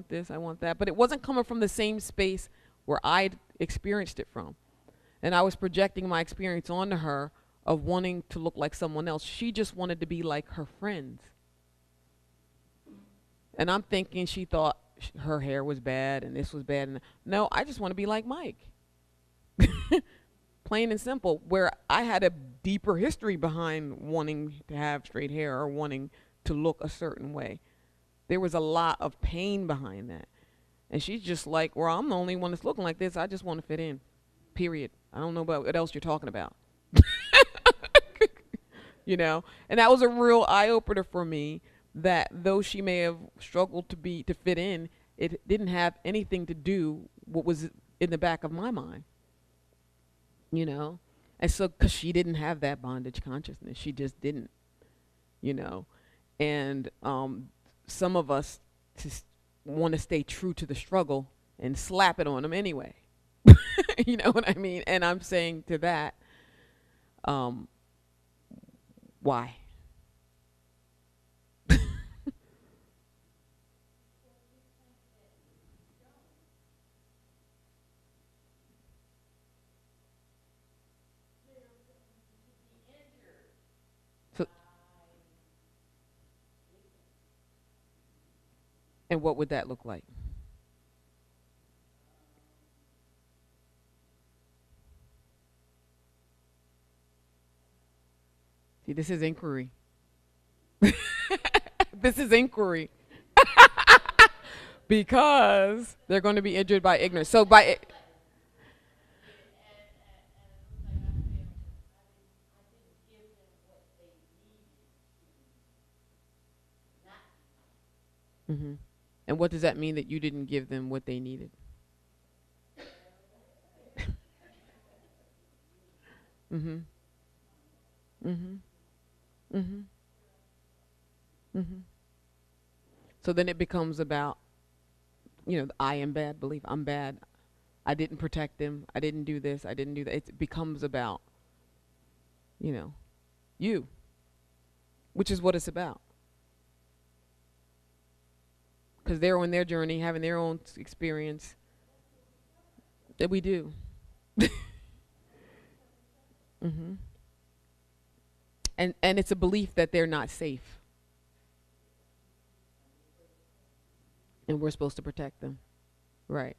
this, I want that. But it wasn't coming from the same space where I'd experienced it from. And I was projecting my experience onto her of wanting to look like someone else. She just wanted to be like her friends. And I'm thinking she thought her hair was bad and this was bad. And no, I just want to be like Mike. Plain and simple, where I had a deeper history behind wanting to have straight hair or wanting to look a certain way. There was a lot of pain behind that. And she's just like, well, I'm the only one that's looking like this. I just want to fit in, period. I don't know about what else you're talking about. And that was a real eye-opener for me, that though she may have struggled to fit in, it didn't have anything to do what was in the back of my mind. And so, because she didn't have that bondage consciousness, she just didn't, and some of us just want to stay true to the struggle and slap it on them anyway. You know what I mean? And I'm saying to that, why? And what would that look like? See, this is inquiry. This is inquiry. Because they're going to be injured by ignorance. So by Mhm. And what does that mean that you didn't give them what they needed? Mhm. Mhm. Mhm. Mhm. So then it becomes about, the I am bad belief. I'm bad. I didn't protect them. I didn't do this. I didn't do that. It becomes about, you know, you, which is what it's about. Because they're on their journey, having their own experience that we do. Hmm. And it's a belief that they're not safe, and we're supposed to protect them. Right.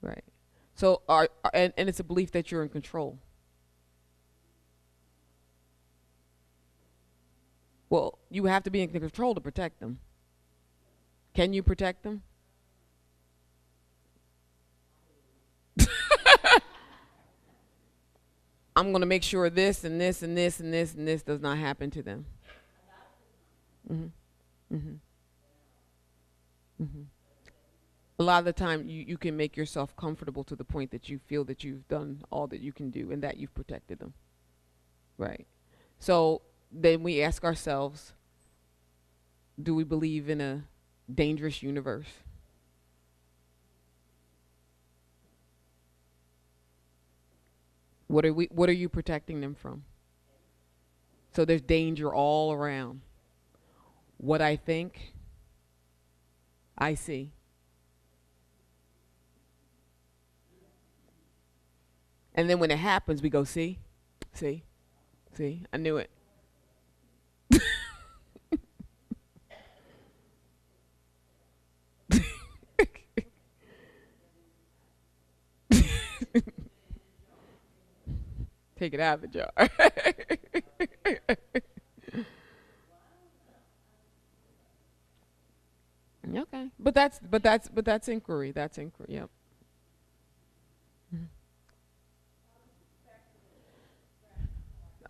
Right. So and it's a belief that you're in control. Well, you have to be in control to protect them. Can you protect them? I'm going to make sure this and this and this and this and this does not happen to them. Hmm. Hmm. Hmm. A lot of the time, you can make yourself comfortable to the point that you feel that you've done all that you can do and that you've protected them. Right. So then we ask ourselves, do we believe in a dangerous universe? What are you protecting them from? So there's danger all around. What I think, I see. And then when it happens, we go, see, see, see, I knew it. Take it out of the jar. Okay, but that's inquiry. That's inquiry. Yep. Mhm.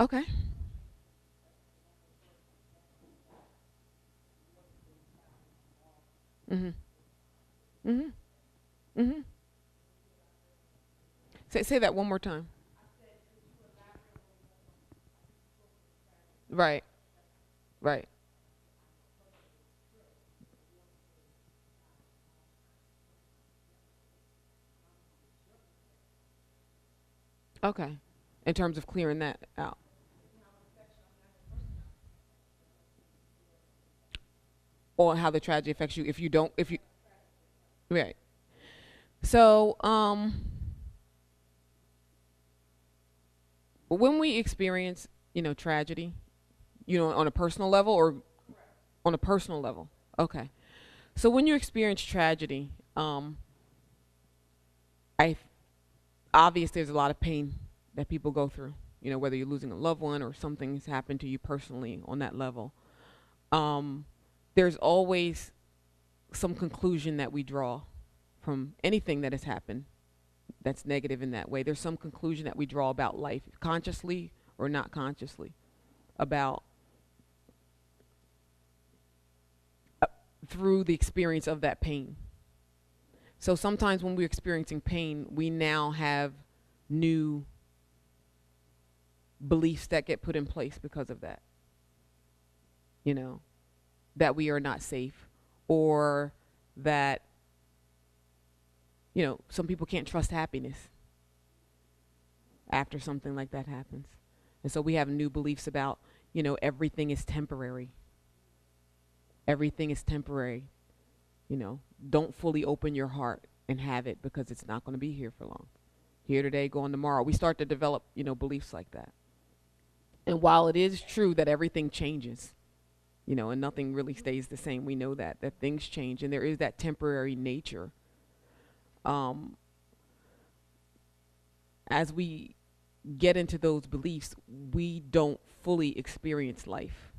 Okay. Mhm. Mhm. Mhm. Say that one more time. Right. Right. Okay. In terms of clearing that out, or how the tragedy affects you if you don't, if you, right. So, when we experience, tragedy, on a personal level or on a personal level. Okay. So when you experience tragedy, I obvious there's a lot of pain that people go through. Whether you're losing a loved one or something's happened to you personally on that level. Um, there's always some conclusion that we draw from anything that has happened that's negative in that way. There's some conclusion that we draw about life, consciously or not consciously, about uh, through the experience of that pain. So sometimes when we're experiencing pain, we now have new beliefs that get put in place because of that, you know, that we are not safe, or that, some people can't trust happiness after something like that happens. And so we have new beliefs about, everything is temporary. Everything is temporary. Don't fully open your heart and have it, because it's not going to be here for long. Here today, gone tomorrow. We start to develop, beliefs like that. And while it is true that everything changes, and nothing really stays the same, we know that things change, and there is that temporary nature. Um, as we get into those beliefs, we don't fully experience life,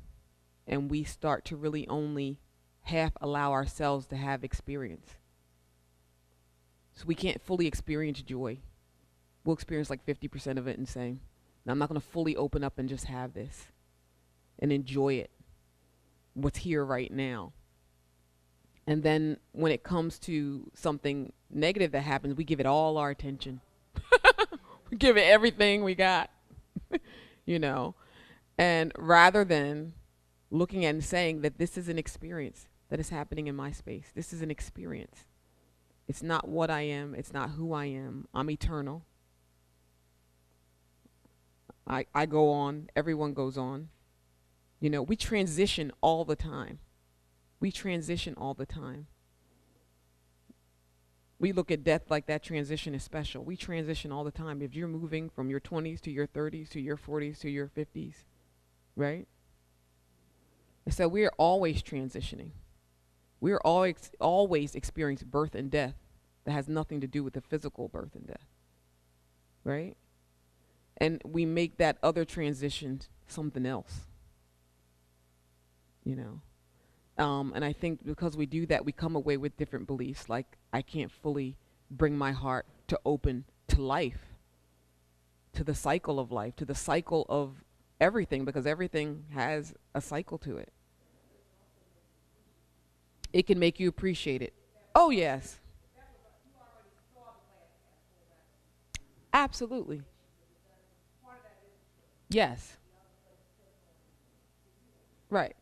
and we start to really only half allow ourselves to have experience. So we can't fully experience joy. We'll experience like 50% of it and say, "Now I'm not going to fully open up and just have this and enjoy it, what's here right now." And then when it comes to something negative that happens, we give it all our attention. We give it everything we got, you know. And rather than looking at and saying that this is an experience that is happening in my space, this is an experience. It's not what I am, it's not who I am. I'm eternal. I go on, everyone goes on. You know, we transition all the time. We transition all the time. We look at death like that transition is special. We transition all the time. If you're moving from your 20s to your 30s to your 40s to your 50s, right? And so we're always transitioning. We're always experiencing birth and death that has nothing to do with the physical birth and death, right? And we make that other transition something else, you know. And I think because we do that, we come away with different beliefs. Like, I can't fully bring my heart to open to life, to the cycle of life, to the cycle of everything, because everything has a cycle to it. It can make you appreciate it. Oh, yes. Absolutely. Yes. Right.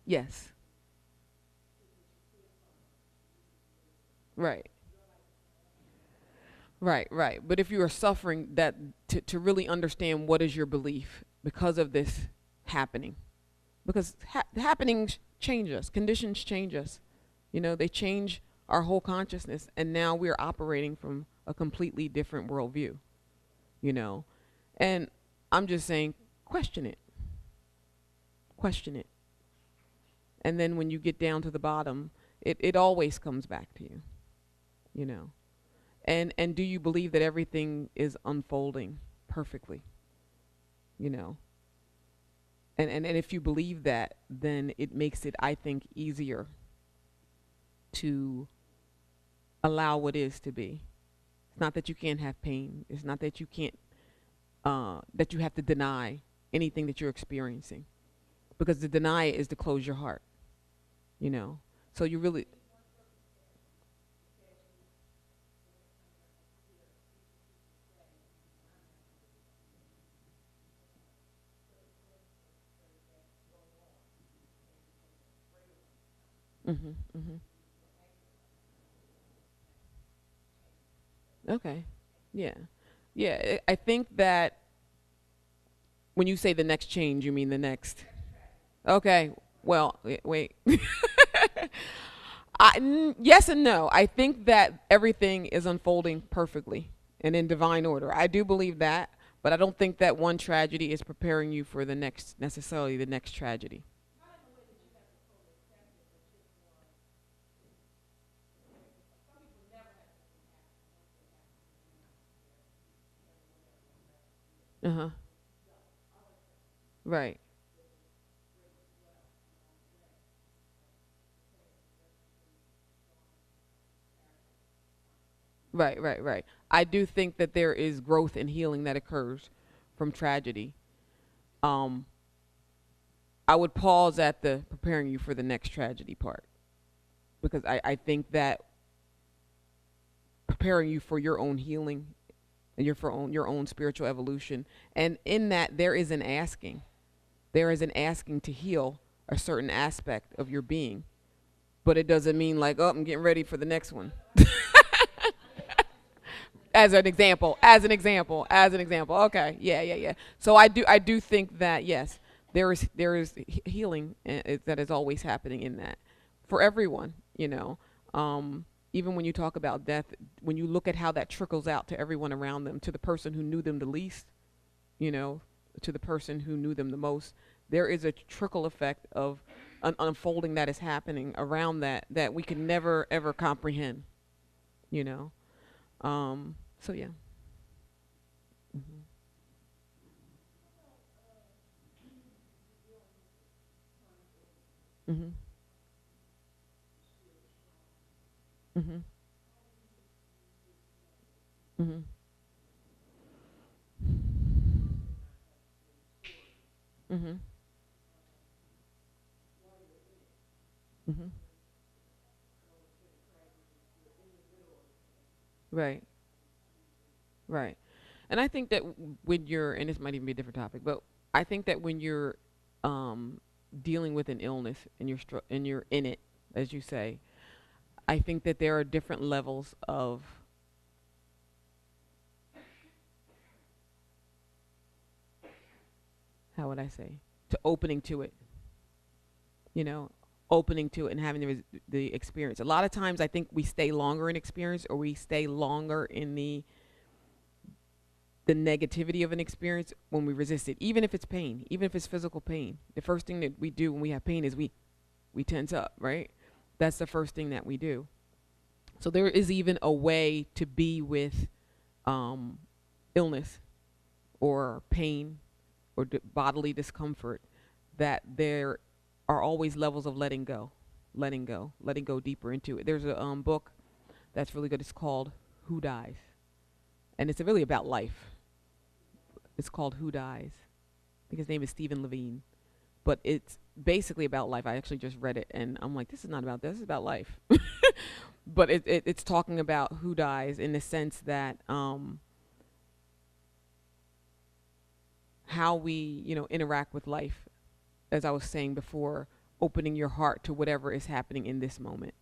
Yes. Right. Right, right. But if you are suffering, that to really understand what is your belief because of this happening, because happenings change us, conditions change us. You know, they change our whole consciousness, and now we're operating from a completely different worldview. You know, and I'm just saying, question it, question it, and then when you get down to the bottom, it always comes back to you. You know. And do you believe that everything is unfolding perfectly, you know? And if you believe that, then it makes it, I think, easier to allow what is to be. It's not that you can't have pain. It's not that you can't, that you have to deny anything that you're experiencing, because to deny it is to close your heart, you know? So you really, mm-hmm, mm-hmm. Okay. Yeah. Yeah. I think that when you say the next change, you mean the next. Okay. Well, wait. Yes and no. I think that everything is unfolding perfectly and in divine order. I do believe that, but I don't think that one tragedy is preparing you for the next, necessarily the next tragedy. Uh huh. Right. Right. Right. Right. I do think that there is growth and healing that occurs from tragedy. Um, I would pause at the preparing you for the next tragedy part, because I think that preparing you for your own healing and your own spiritual evolution, and in that there is an asking, to heal a certain aspect of your being, but it doesn't mean like, oh, I'm getting ready for the next one. As an example. Okay, yeah. So I do think that yes, there is healing, that is always happening in that for everyone. You know, even when you talk about death, when you look at how that trickles out to everyone around them, to the person who knew them the least, you know, to the person who knew them the most, there is a trickle effect of an unfolding that is happening around that we can never ever comprehend. You know. So yeah. Mhm. Mhm. Mhm. Mhm. Mhm. Mhm. Right. Right. And I think that when you're, and this might even be a different topic, but I think that when you're um, dealing with an illness and and you're in it, as you say, I think that there are different levels of, how would I say, to opening to it, you know, opening to it and having the experience. A lot of times I think we stay longer in experience, or we stay longer in the negativity of an experience when we resist it, even if it's pain, even if it's physical pain. The first thing that we do when we have pain is we tense up, right? That's the first thing that we do. So there is even a way to be with um, illness or pain or bodily discomfort, that there are always levels of letting go deeper into it. There's a book that's really good. It's called Who Dies? And it's really about life. It's called Who Dies? I think his name is Stephen Levine. But it's basically about life. I actually just read it and I'm like, this is not about this, it's about life. But it's talking about who dies in the sense that how we, interact with life, as I was saying before, opening your heart to whatever is happening in this moment,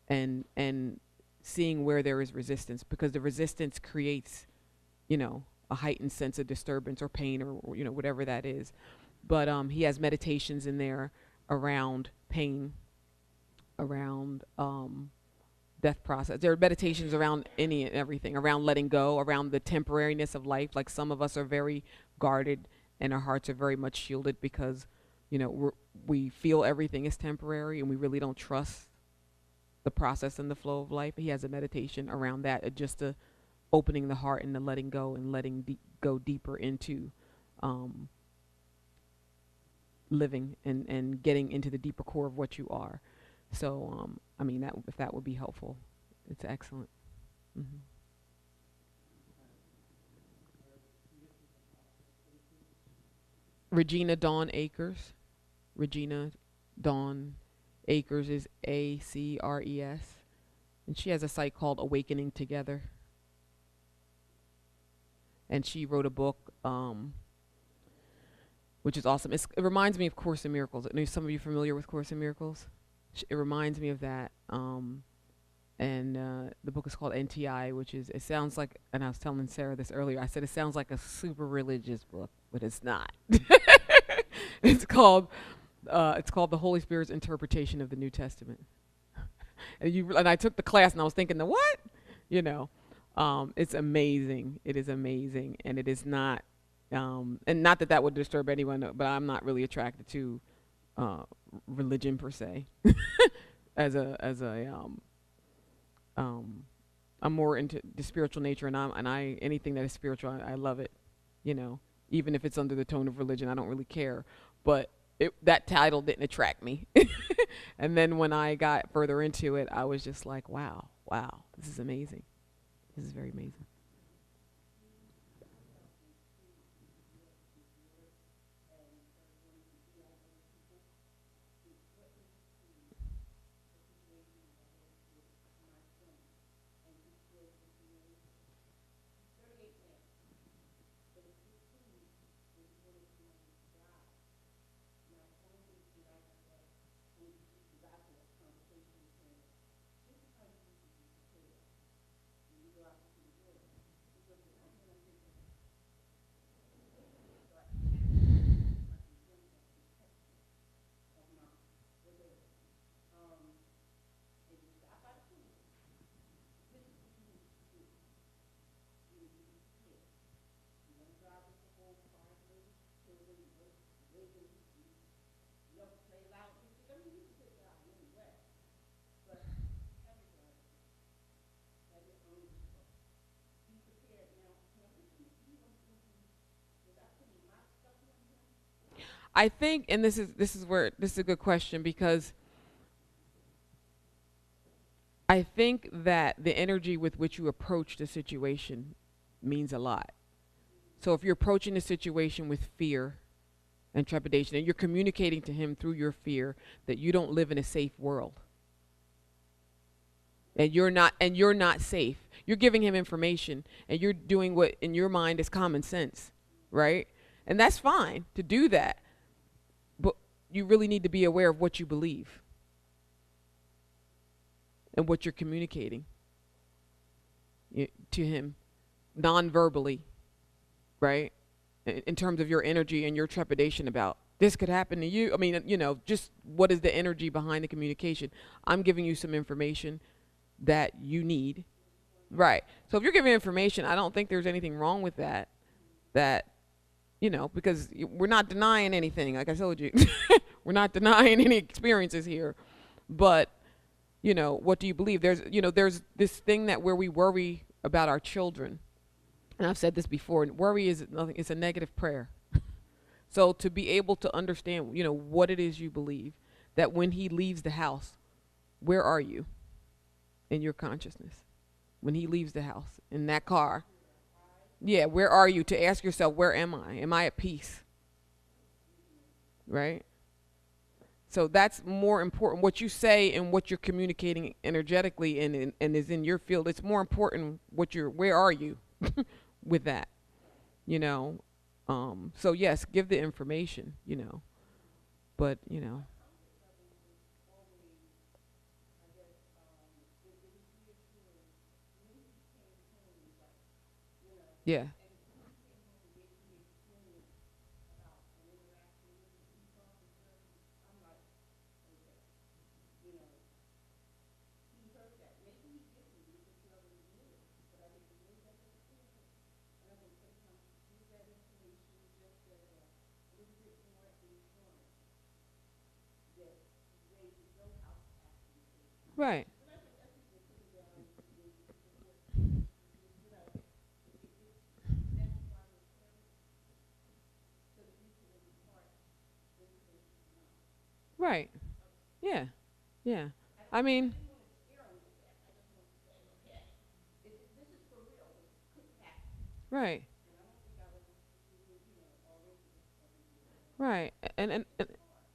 and seeing where there is resistance, because the resistance creates, a heightened sense of disturbance or pain, or whatever that is. But he has meditations in there around pain, around death process. There are meditations around any and everything, around letting go, around the temporariness of life. Like some of us are very guarded and our hearts are very much shielded because, we feel everything is temporary and we really don't trust the process and the flow of life. He has a meditation around that, just opening the heart and the letting go and go deeper into living and getting into the deeper core of what you are. So, I mean, that if that would be helpful, it's excellent. Hmm. Regina Dawn Akers. Regina Dawn Akers is Acres, and she has a site called Awakening Together. And she wrote a book, which is awesome. It reminds me of Course in Miracles. I know some of you familiar with Course in Miracles. It reminds me of that. And the book is called NTI, which is, it sounds like, and I was telling Sarah this earlier, I said it sounds like a super religious book, but it's not. it's called The Holy Spirit's Interpretation of the New Testament. And I took the class and I was thinking, the what? It's amazing. It is amazing, and it is not, and not that that would disturb anyone, but I'm not really attracted to religion per se. I'm more into the spiritual nature, and I anything that is spiritual, I love it. Even if it's under the tone of religion, I don't really care. But that title didn't attract me. And then when I got further into it, I was just like, wow, this is amazing. This is very amazing. I think, and this is a good question, because I think that the energy with which you approach the situation means a lot. So if you're approaching the situation with fear and trepidation, and you're communicating to him through your fear that you don't live in a safe world, and you're not safe. You're giving him information, and you're doing what in your mind is common sense, right? And that's fine to do that, but you really need to be aware of what you believe and what you're communicating to him non-verbally, right? In terms of your energy and your trepidation about this could happen to you. I mean, just what is the energy behind the communication? I'm giving you some information that you need. Right. So if you're giving information, I don't think there's anything wrong with that. Because we're not denying anything. Like I told you, we're not denying any experiences here. But, what do you believe? There's this thing where we worry about our children. And I've said this before, worry is nothing, it's a negative prayer. So to be able to understand, what it is you believe, that when he leaves the house, where are you in your consciousness? When he leaves the house, in that car, yeah, where are you? To ask yourself, where am I? Am I at peace? Right? So that's more important. What you say and what you're communicating energetically and is in your field, it's more important where are you with that, so yes, give the information, but yeah, right, right, yeah, yeah, I mean, right, right, and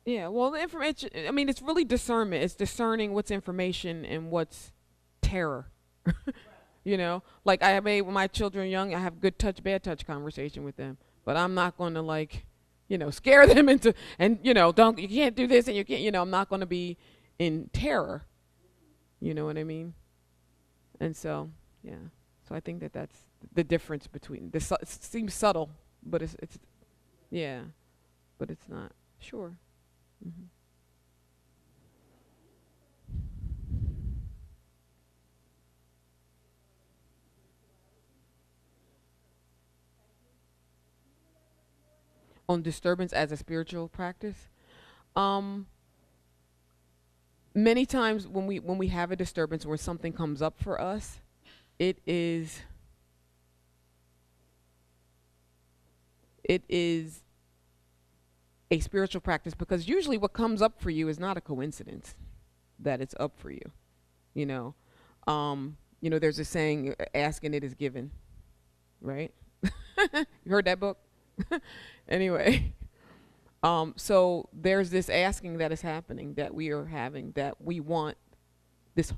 yeah, well, the information, I mean, it's really discernment. It's discerning what's information and what's terror. Like I made when my children are young, I have good touch, bad touch conversation with them, but I'm not going to scare them into, and you can't do this and you can't, I'm not going to be in terror. You know what I mean? And so, yeah. So I think that's the difference between this. It seems subtle, but it's yeah, but it's not. Sure. Hmm. On disturbance as a spiritual practice, um, many times when we have a disturbance where something comes up for us, it is it is a spiritual practice, because usually what comes up for you is not a coincidence that it's up for you. You know, there's a saying, "Asking it is given," right? You heard that book? Anyway, so there's this asking that is happening, that we are having, that we want this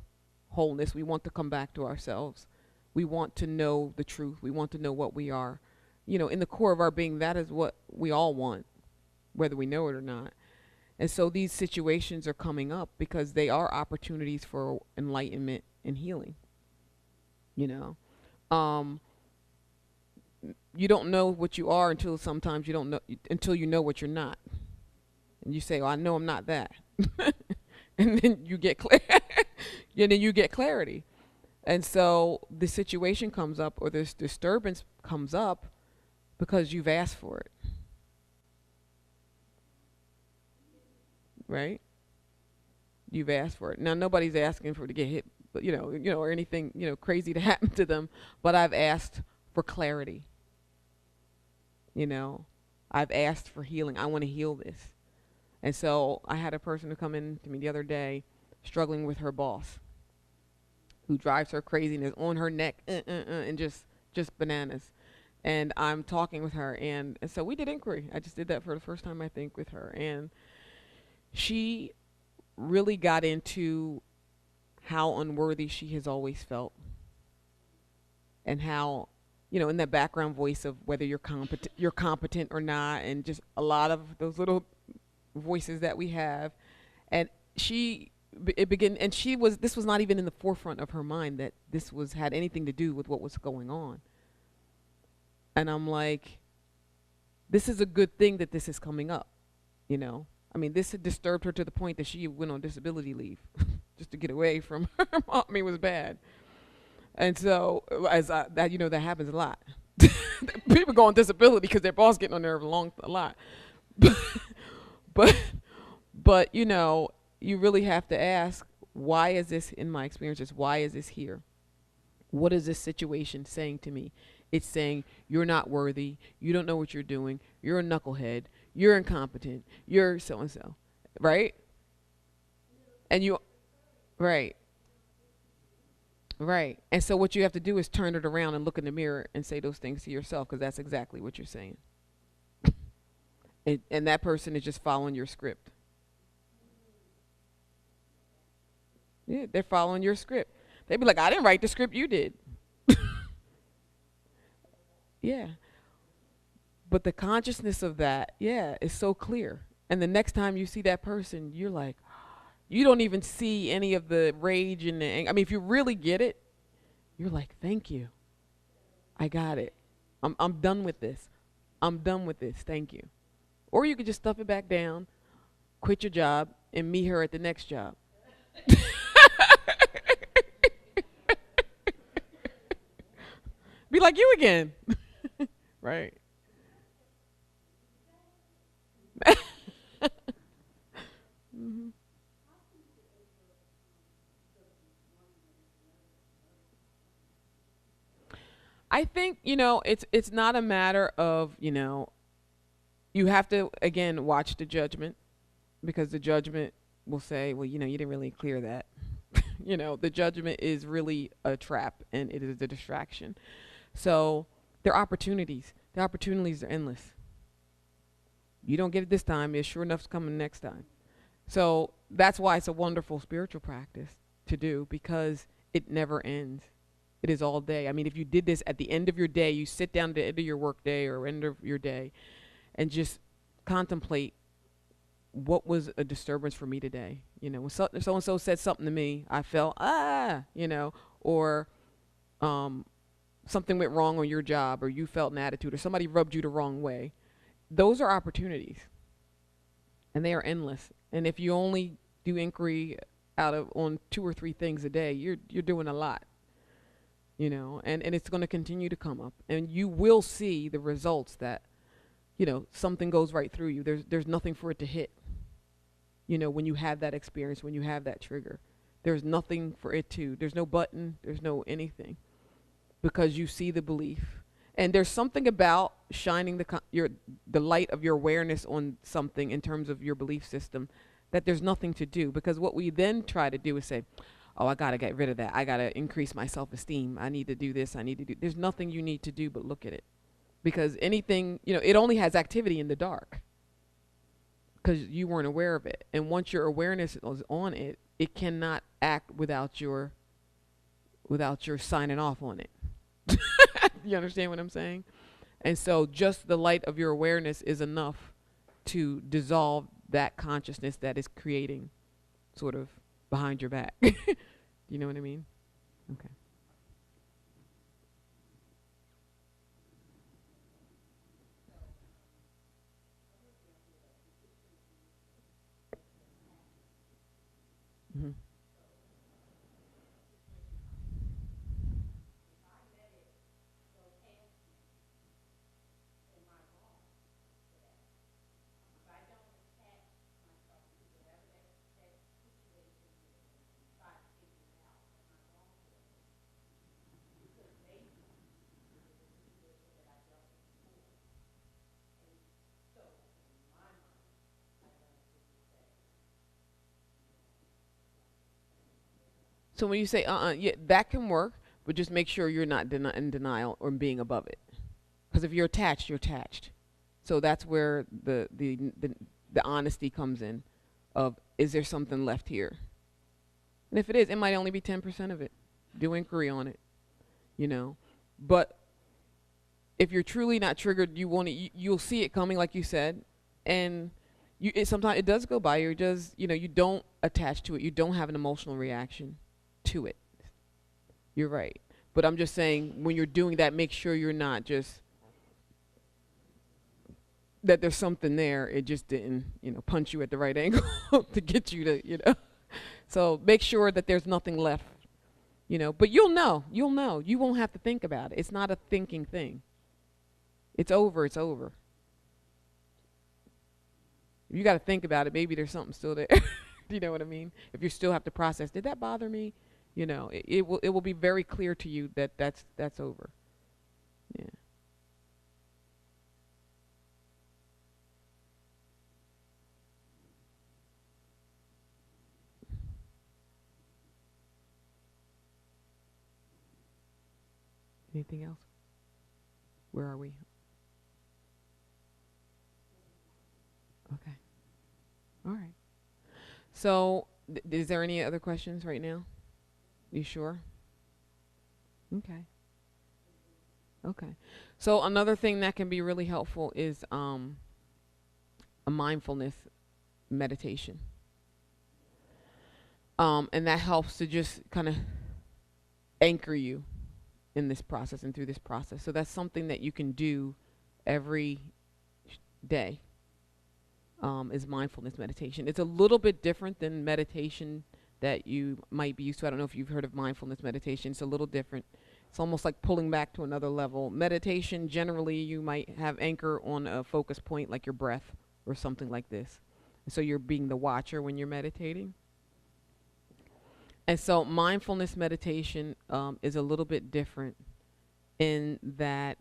wholeness. We want to come back to ourselves. We want to know the truth. We want to know what we are. In the core of our being, that is what we all want, whether we know it or not. And so these situations are coming up because they are opportunities for enlightenment and healing. You know, um, you don't know what you are until sometimes you don't know until you know what you're not, and you say, "Oh, I know I'm not that," and then you get clear, and then you get clarity. And so the situation comes up, or this disturbance comes up, because you've asked for it, right? You've asked for it. Now nobody's asking for it to get hit, but or anything, crazy to happen to them. But I've asked for clarity. I've asked for healing. I want to heal this. And so I had a person who come in to me the other day, struggling with her boss, who drives her crazy and is on her neck, and just bananas. And I'm talking with her, and so we did inquiry. I just did that for the first time, I think, with her. And she really got into how unworthy she has always felt, and how, in that background voice of whether you're competent or not, and just a lot of those little voices that we have. And she it began, and this was not even in the forefront of her mind that this was had anything to do with what was going on. And I'm like, this is a good thing that this is coming up, you know. I mean, this had disturbed her to the point that she went on disability leave just to get away from her mom. I mean, it was bad. And so, that happens a lot. People go on disability because their boss getting on their a lot. but, but you really have to ask, why is this in my experiences? Why is this here? What is this situation saying to me? It's saying you're not worthy. You don't know what you're doing. You're a knucklehead. You're incompetent. You're so and so, right? And you, right, right. And so what you have to do is turn it around and look in the mirror and say those things to yourself, because that's exactly what you're saying. And that person is just following your script. Yeah, they're following your script. They'd be like, I didn't write the script, you did. Yeah. But the consciousness of that, yeah, is so clear. And the next time you see that person, you're like, you don't even see any of the rage and the anger. I mean, if you really get it, you're like, thank you. I got it. I'm done with this. I'm done with this. Thank you. Or you could just stuff it back down, quit your job, and meet her at the next job. Be like you again. Right. Hmm. I think, it's not a matter of, you have to again watch the judgment, because the judgment will say, well, you didn't really clear that. The judgment is really a trap, and it is a distraction. So there are opportunities. The opportunities are endless. You don't get it this time, it's sure enough's coming next time. So that's why it's a wonderful spiritual practice to do, because it never ends. It is all day. I mean, if you did this at the end of your day, you sit down at the end of your work day or end of your day and just contemplate, what was a disturbance for me today. When so and so said something to me, I felt, or something went wrong on your job, or you felt an attitude, or somebody rubbed you the wrong way. Those are opportunities, and they are endless. And if you only do inquiry on 2 or 3 things a day, you're doing a lot. And it's going to continue to come up, and you will see the results that, something goes right through you. There's nothing for it to hit. When you have that experience, when you have that trigger, there's nothing for it to. There's no button. There's no anything, because you see the belief. And there's something about shining the light of your awareness on something in terms of your belief system, that there's nothing to do. Because what we then try to do is say, oh, I got to get rid of that. I got to increase my self-esteem. I need to do this. I need to do. There's nothing you need to do but look at it. Because anything, it only has activity in the dark, because you weren't aware of it. And once your awareness is on it, it cannot act without your signing off on it. You understand what I'm saying? And so just the light of your awareness is enough to dissolve that consciousness that is creating sort of behind your back. You know what I mean? Okay. Hmm. So when you say yeah, that can work, but just make sure you're not in denial or being above it. Because if you're attached, you're attached. So that's where the honesty comes in of, is there something left here? And if it is, it might only be 10% of it. Do inquiry on it, you know. But if you're truly not triggered, you'll see it coming, like you said, and sometimes it does go by. You don't attach to it. You don't have an emotional reaction to it. You're right. But I'm just saying, when you're doing that, make sure you're not just that there's something there. It just didn't, punch you at the right angle to get you to. So make sure that there's nothing left, But you'll know. You won't have to think about it. It's not a thinking thing. It's over. It's over. If you got to think about it, maybe there's something still there. Do you know what I mean? If you still have to process, did that bother me? It will be very clear to you that that's over. Yeah. Anything else? Where are we? Okay. All right. So, is there any other questions right now? You sure? Okay. Okay. So another thing that can be really helpful is a mindfulness meditation. And that helps to just kind of anchor you in this process and through this process. So that's something that you can do every day. Is mindfulness meditation. It's a little bit different than meditation that you might be used to. I don't know if you've heard of mindfulness meditation. It's a little different. It's almost like pulling back to another level. Meditation, generally, you might have anchor on a focus point like your breath or something like this. So you're being the watcher when you're meditating. And so mindfulness meditation is a little bit different in that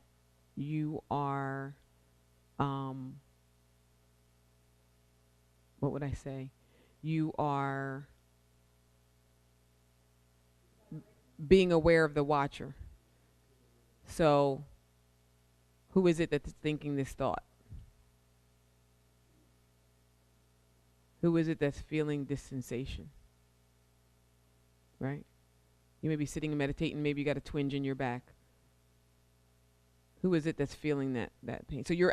you are, what would I say? You are being aware of the watcher. So who is it that's thinking this thought? Who is it that's feeling this sensation? Right? You may be sitting and meditating, maybe you got a twinge in your back. Who is it that's feeling that pain? So you're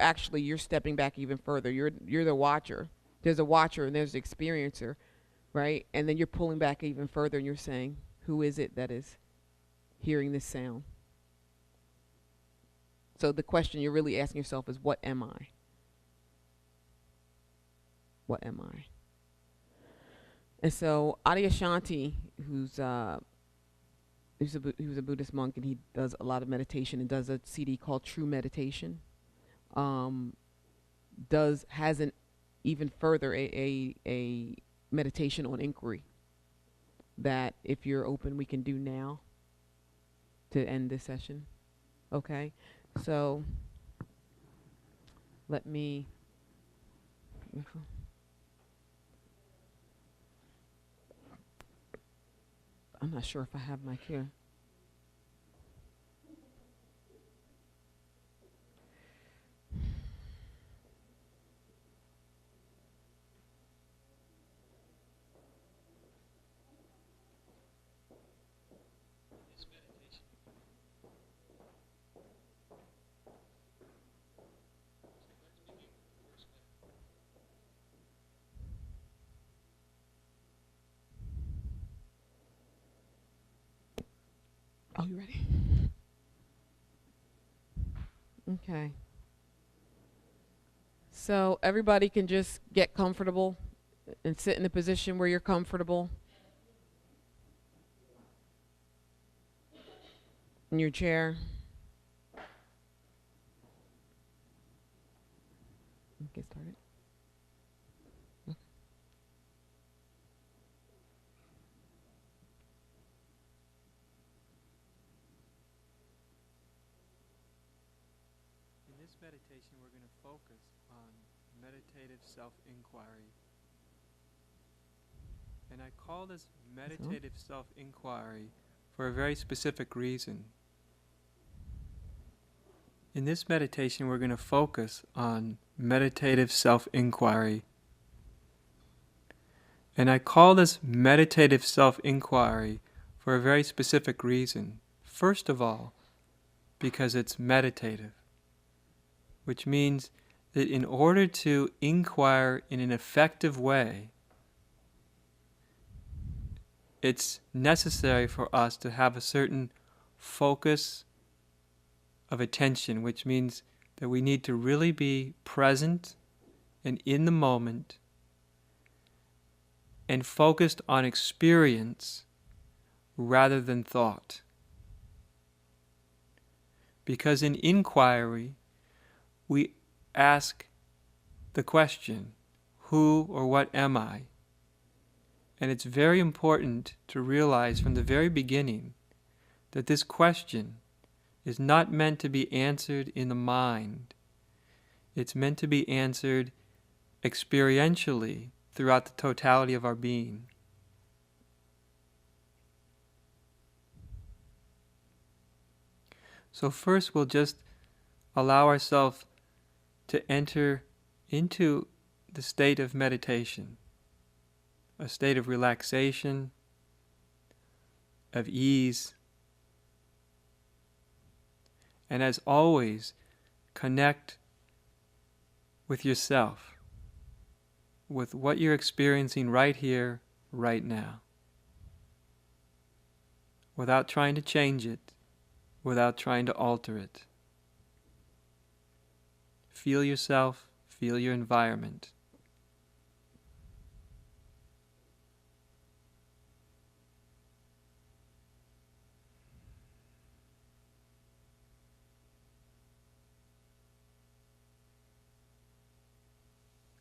stepping back even further. You're the watcher. There's a watcher and there's the experiencer, right? And then you're pulling back even further and you're saying, who is it that is hearing this sound? So the question you're really asking yourself is, what am I? What am I? And so Adyashanti, who's a Buddhist monk, and he does a lot of meditation and does a CD called True Meditation. Has an even further a meditation on inquiry that, if you're open, we can do now to end this session. Okay, so let me. I'm not sure if I have my cue. Oh, you ready? Okay. So everybody can just get comfortable and sit in a position where you're comfortable in your chair. Get started. Okay. In this meditation, we're going to focus on meditative self-inquiry. And I call this meditative self-inquiry for a very specific reason. In this meditation, we're going to focus on meditative self-inquiry. And I call this meditative self-inquiry for a very specific reason. First of all, because it's meditative, which means that in order to inquire in an effective way, it's necessary for us to have a certain focus of attention, which means that we need to really be present and in the moment and focused on experience rather than thought. Because in inquiry, we ask the question, who or what am I? And it's very important to realize from the very beginning that this question is not meant to be answered in the mind. It's meant to be answered experientially throughout the totality of our being. So first we'll just allow ourselves to enter into the state of meditation, a state of relaxation, of ease. And as always, connect with yourself, with what you're experiencing right here, right now, without trying to change it, without trying to alter it. Feel yourself, feel your environment.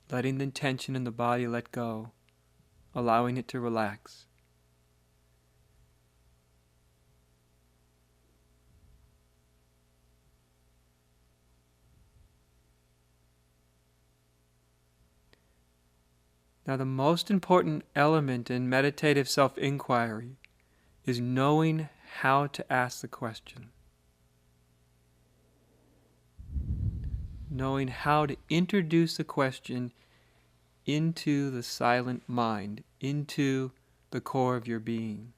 Letting the tension in the body let go, allowing it to relax. Now, the most important element in meditative self-inquiry is knowing how to ask the question. Knowing how to introduce the question into the silent mind, into the core of your being.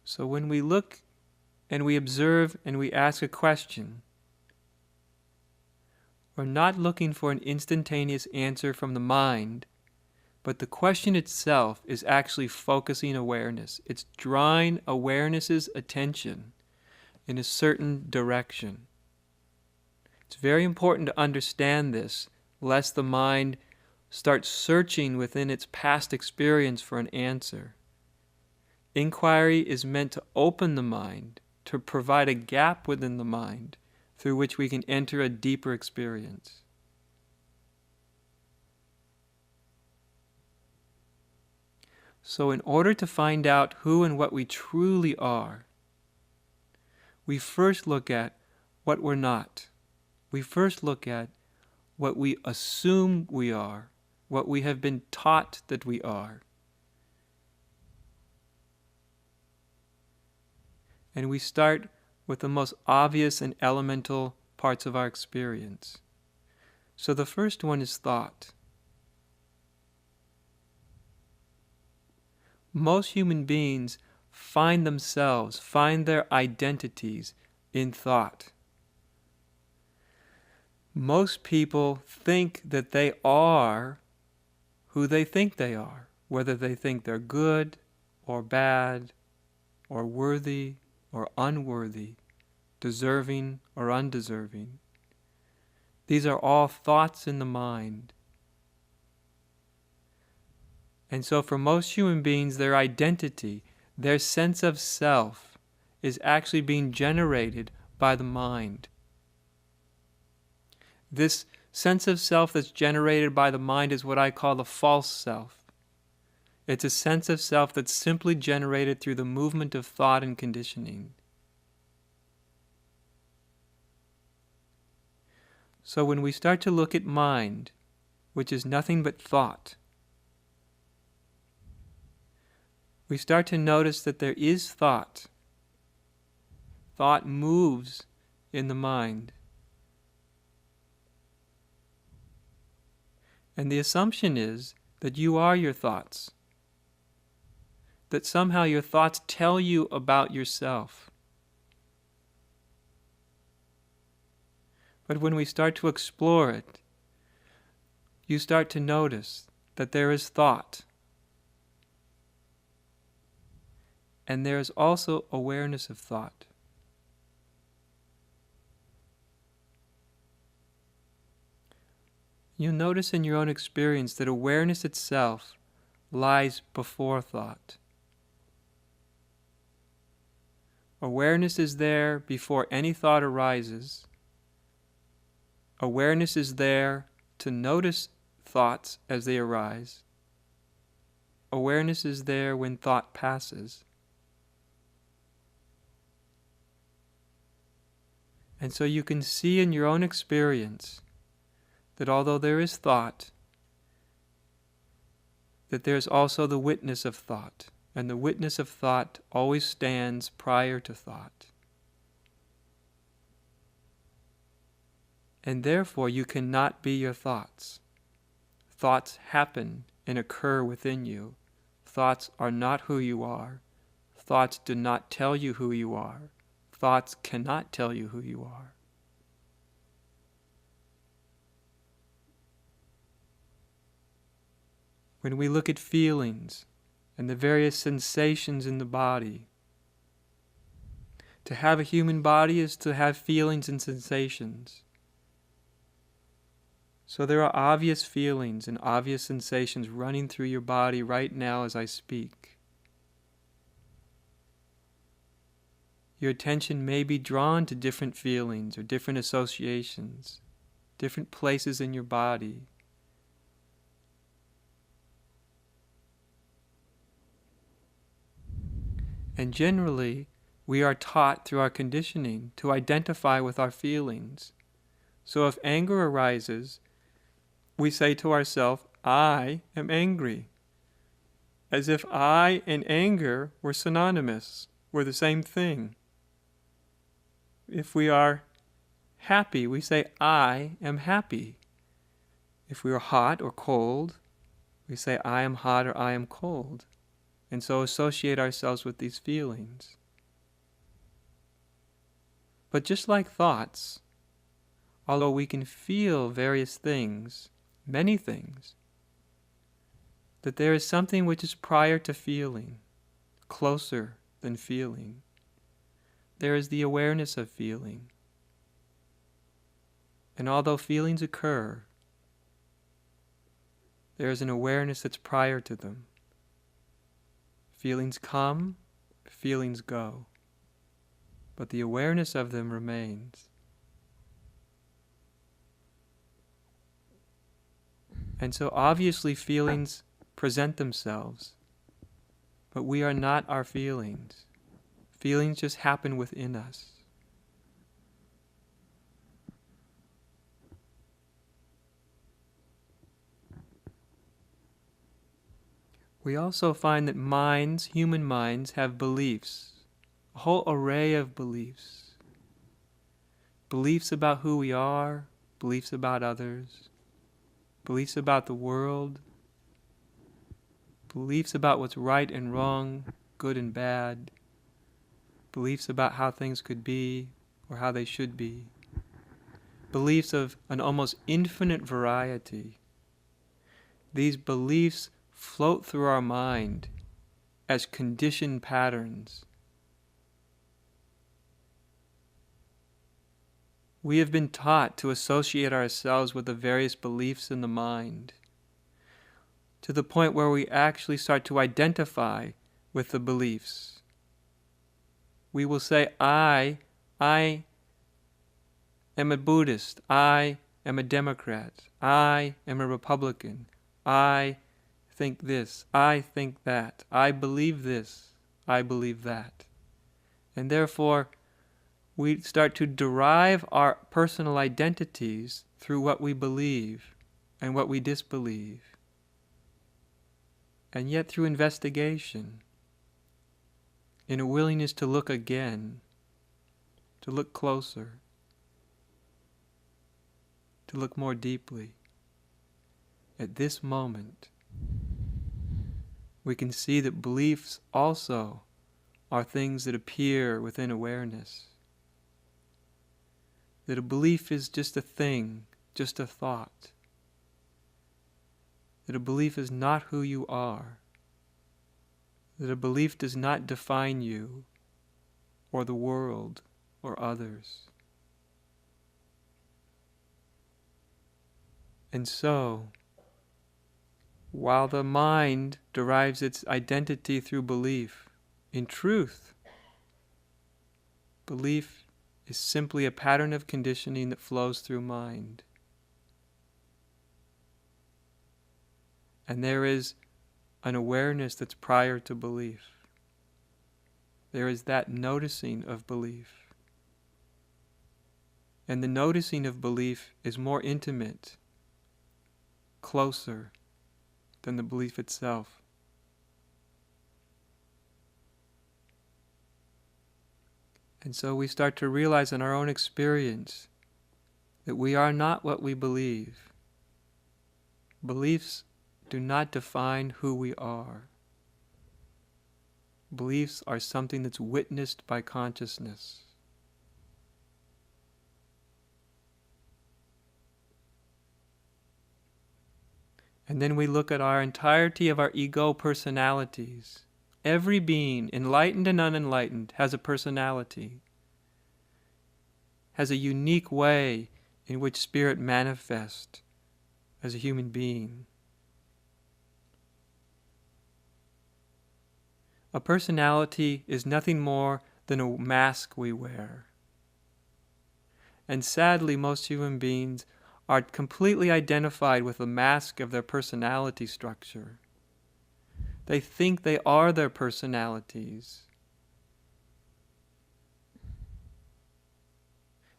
So when we look and we observe and we ask a question, we're not looking for an instantaneous answer from the mind, but the question itself is actually focusing awareness. It's drawing awareness's attention in a certain direction. It's very important to understand this, lest the mind starts searching within its past experience for an answer. Inquiry is meant to open the mind, to provide a gap within the mind through which we can enter a deeper experience. So in order to find out who and what we truly are, we first look at what we're not. We first look at what we assume we are, what we have been taught that we are. And we start with the most obvious and elemental parts of our experience. So the first one is thought. Most human beings find themselves, find their identities in thought. Most people think that they are who they think they are, whether they think they're good or bad or worthy or unworthy, deserving or undeserving. These are all thoughts in the mind. And so for most human beings, their identity, their sense of self, is actually being generated by the mind. This sense of self that's generated by the mind is what I call the false self. It's a sense of self that's simply generated through the movement of thought and conditioning. So when we start to look at mind, which is nothing but thought, we start to notice that there is thought. Thought moves in the mind. And the assumption is that you are your thoughts. That somehow your thoughts tell you about yourself. But when we start to explore it, you start to notice that there is thought. And there is also awareness of thought. You'll notice in your own experience that awareness itself lies before thought. Awareness is there before any thought arises. Awareness is there to notice thoughts as they arise. Awareness is there when thought passes. And so you can see in your own experience that although there is thought, that there's also the witness of thought, and the witness of thought always stands prior to thought. And therefore you cannot be your thoughts. Thoughts happen and occur within you. Thoughts are not who you are. Thoughts do not tell you who you are. Thoughts cannot tell you who you are. When we look at feelings and the various sensations in the body, to have a human body is to have feelings and sensations. So there are obvious feelings and obvious sensations running through your body right now as I speak. Your attention may be drawn to different feelings or different associations, different places in your body. And generally, we are taught through our conditioning to identify with our feelings. So if anger arises, we say to ourselves, I am angry. As if I and anger were synonymous, were the same thing. If we are happy, we say, I am happy. If we are hot or cold, we say, I am hot or I am cold. And so associate ourselves with these feelings. But just like thoughts, although we can feel various things, many things, that there is something which is prior to feeling, closer than feeling. There is the awareness of feeling. And although feelings occur, there is an awareness that's prior to them. Feelings come, feelings go, but the awareness of them remains. And so obviously feelings present themselves, but we are not our feelings. Feelings just happen within us. We also find that minds, human minds, have beliefs, a whole array of beliefs. Beliefs about who we are, beliefs about others, beliefs about the world, beliefs about what's right and wrong, good and bad, beliefs about how things could be or how they should be, beliefs of an almost infinite variety. These beliefs float through our mind as conditioned patterns. We have been taught to associate ourselves with the various beliefs in the mind, to the point where we actually start to identify with the beliefs. We will say, I am a Buddhist, I am a Democrat, I am a Republican, I think this, I think that, I believe this, I believe that. And therefore, we start to derive our personal identities through what we believe and what we disbelieve. And yet through investigation, in a willingness to look again, to look closer, to look more deeply. At this moment, we can see that beliefs also are things that appear within awareness. That a belief is just a thing, just a thought. That a belief is not who you are. That a belief does not define you, or the world, or others. And so, while the mind derives its identity through belief, in truth, belief is simply a pattern of conditioning that flows through mind. And there is an awareness that's prior to belief. There is that noticing of belief. And the noticing of belief is more intimate, closer than the belief itself. And so we start to realize in our own experience that we are not what we believe. Beliefs do not define who we are. Beliefs are something that's witnessed by consciousness. And then we look at our entirety of our ego personalities. Every being, enlightened and unenlightened, has a personality, has a unique way in which spirit manifests as a human being. A personality is nothing more than a mask we wear. And sadly, most human beings are completely identified with the mask of their personality structure. They think they are their personalities.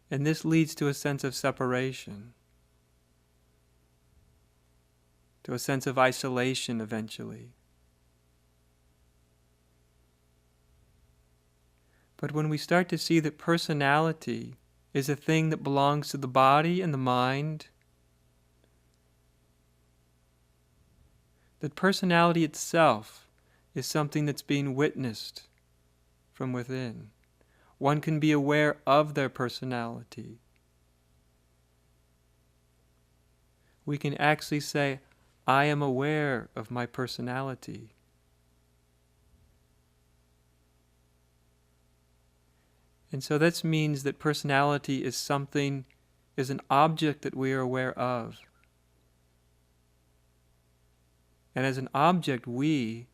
And this leads to a sense of separation, to a sense of isolation eventually. But when we start to see that personality is a thing that belongs to the body and the mind, that personality itself is something that's being witnessed from within. One can be aware of their personality. We can actually say, I am aware of my personality. And so this means that personality is something, is an object that we are aware of. And as an object, we,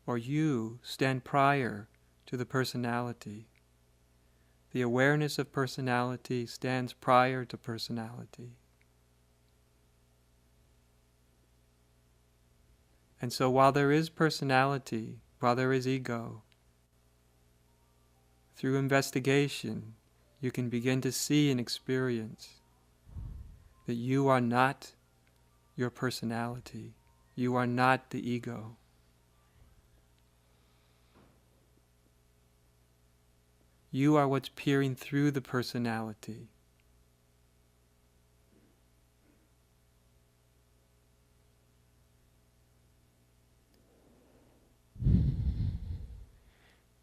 or you, stand prior to the personality. The awareness of personality stands prior to personality. And so while there is personality, while there is ego, through investigation, you can begin to see and experience that you are not your personality. You are not the ego. You are what's peering through the personality.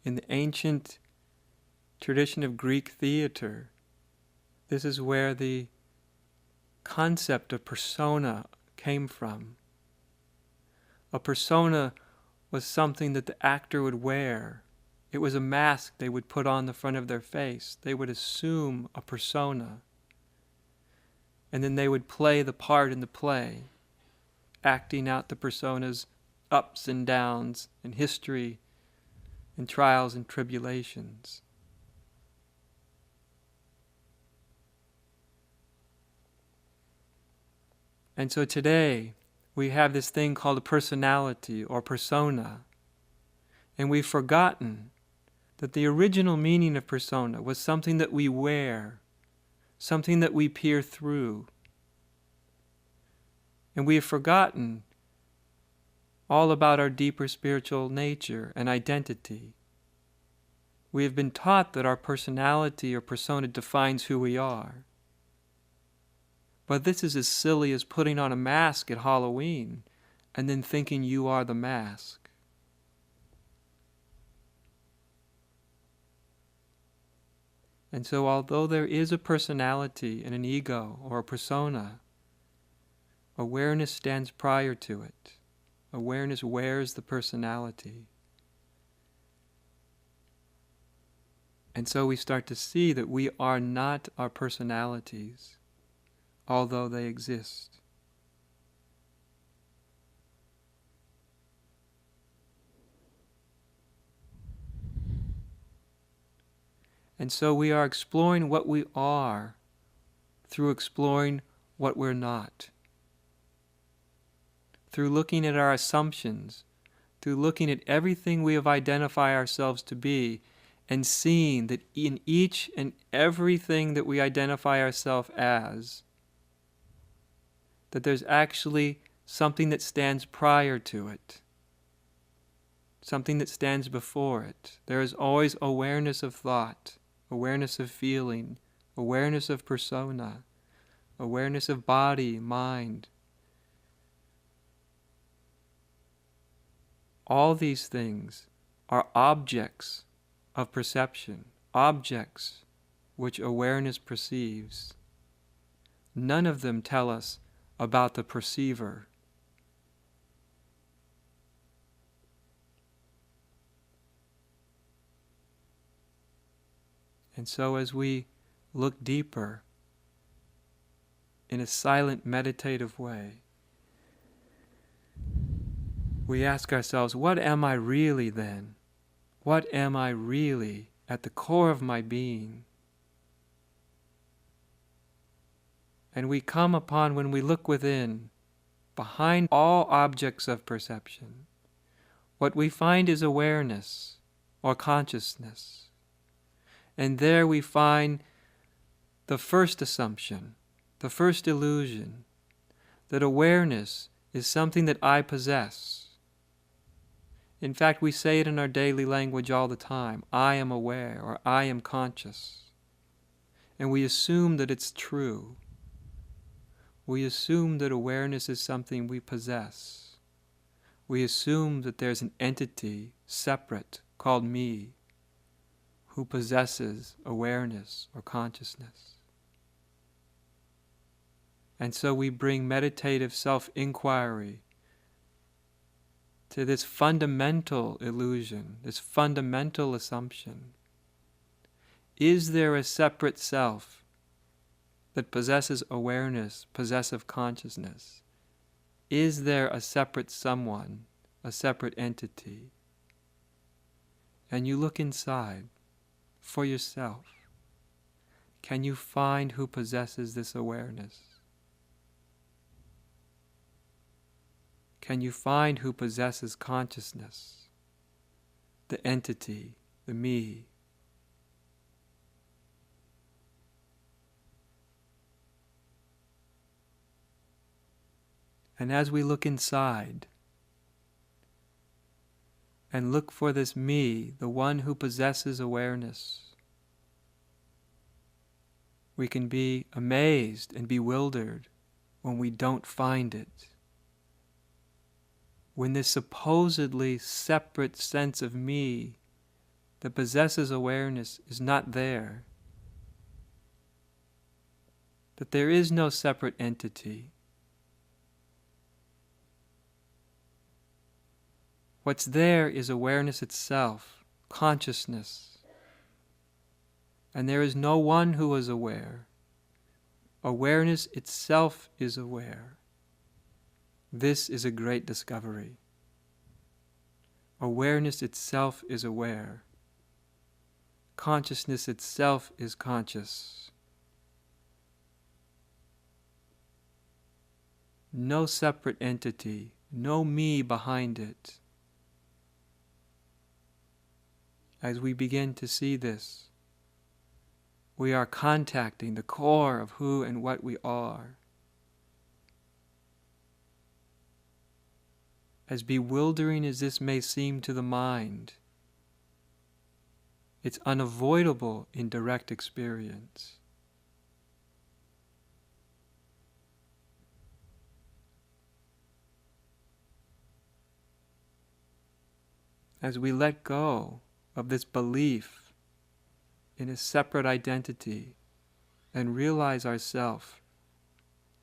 In the ancient tradition of Greek theater, this is where the concept of persona came from. A persona was something that the actor would wear. It was a mask they would put on the front of their face. They would assume a persona. And then they would play the part in the play, acting out the persona's ups and downs and history and trials and tribulations. And so today, we have this thing called a personality or persona. And we've forgotten that the original meaning of persona was something that we wear, something that we peer through. And we have forgotten all about our deeper spiritual nature and identity. We have been taught that our personality or persona defines who we are. But this is as silly as putting on a mask at Halloween and then thinking you are the mask. And so although there is a personality and an ego or a persona, awareness stands prior to it. Awareness wears the personality. And so we start to see that we are not our personalities, although they exist. And so we are exploring what we are through exploring what we're not. Through looking at our assumptions, through looking at everything we have identified ourselves to be, and seeing that in each and everything that we identify ourselves as, that there's actually something that stands prior to it, something that stands before it. There is always awareness of thought, awareness of feeling, awareness of persona, awareness of body, mind. All these things are objects of perception, objects which awareness perceives. None of them tell us about the perceiver. And so as we look deeper in a silent meditative way, we ask ourselves, what am I really then? What am I really at the core of my being? And we come upon, when we look within, behind all objects of perception, what we find is awareness or consciousness. And there we find the first assumption, the first illusion, that awareness is something that I possess. In fact, we say it in our daily language all the time. I am aware, or I am conscious. And we assume that it's true. We assume that awareness is something we possess. We assume that there's an entity separate called me who possesses awareness or consciousness. And so we bring meditative self-inquiry to this fundamental illusion, this fundamental assumption. Is there a separate self that possesses awareness, possessive consciousness? Is there a separate someone, a separate entity? And you look inside for yourself. Can you find who possesses this awareness? Can you find who possesses consciousness, the entity, the me? And as we look inside and look for this me, the one who possesses awareness, we can be amazed and bewildered when we don't find it. When this supposedly separate sense of me that possesses awareness is not there, that there is no separate entity. What's there is awareness itself, consciousness. And there is no one who is aware. Awareness itself is aware. This is a great discovery. Awareness itself is aware. Consciousness itself is conscious. No separate entity, no me behind it. As we begin to see this, we are contacting the core of who and what we are. As bewildering as this may seem to the mind, It's unavoidable in direct experience. As we let go of this belief in a separate identity and realize ourself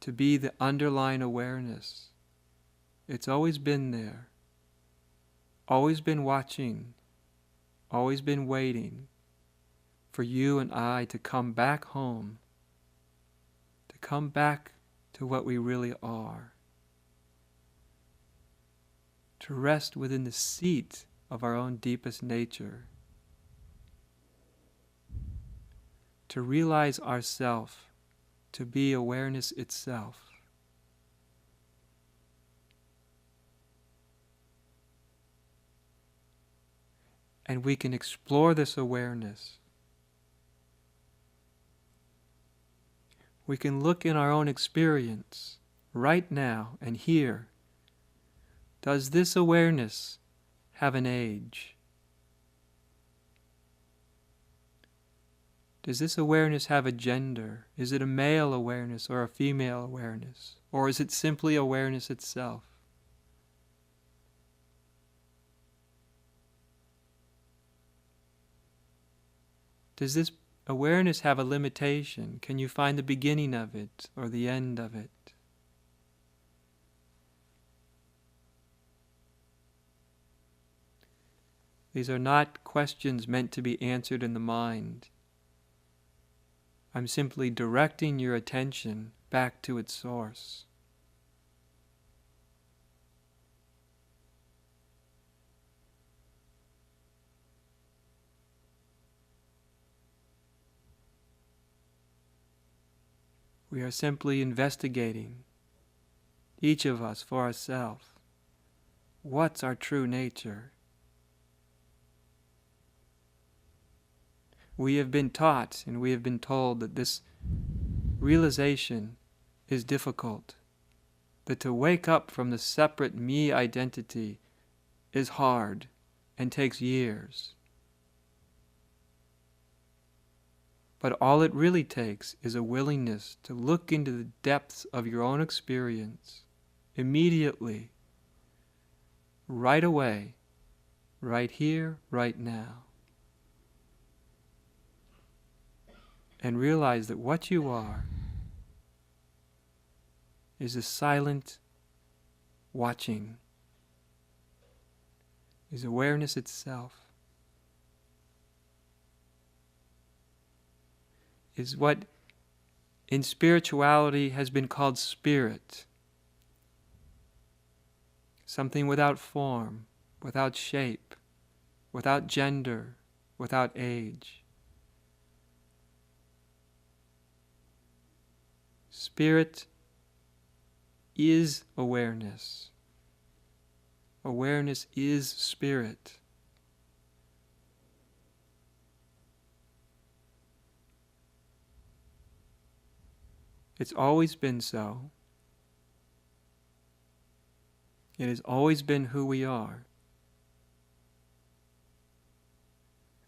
to be the underlying awareness, it's always been there, always been watching, always been waiting for you and I to come back home, to come back to what we really are, to rest within the seat of our own deepest nature, to realize ourself to be awareness itself. And we can explore this awareness. We can look in our own experience right now and here. Does this awareness have an age? Does this awareness have a gender? Is it a male awareness or a female awareness? Or is it simply awareness itself? Does this awareness have a limitation? Can you find the beginning of it or the end of it? These are not questions meant to be answered in the mind. I'm simply directing your attention back to its source. We are simply investigating, each of us for ourselves, what's our true nature? We have been taught and we have been told that this realization is difficult, that to wake up from the separate me identity is hard and takes years. But all it really takes is a willingness to look into the depths of your own experience immediately, right away, right here, right now. And realize that what you are is a silent watching, is awareness itself, is what in spirituality has been called spirit, something without form, without shape, without gender, without age. Spirit is awareness. Awareness is spirit. It's always been so. It has always been who we are.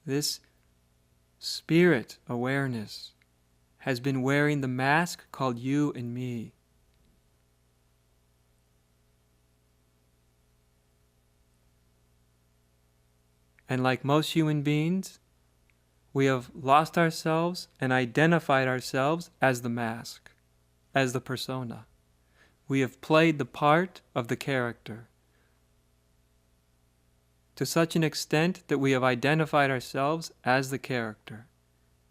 This spirit awareness has been wearing the mask called you and me. And like most human beings, we have lost ourselves and identified ourselves as the mask, as the persona. We have played the part of the character to such an extent that we have identified ourselves as the character,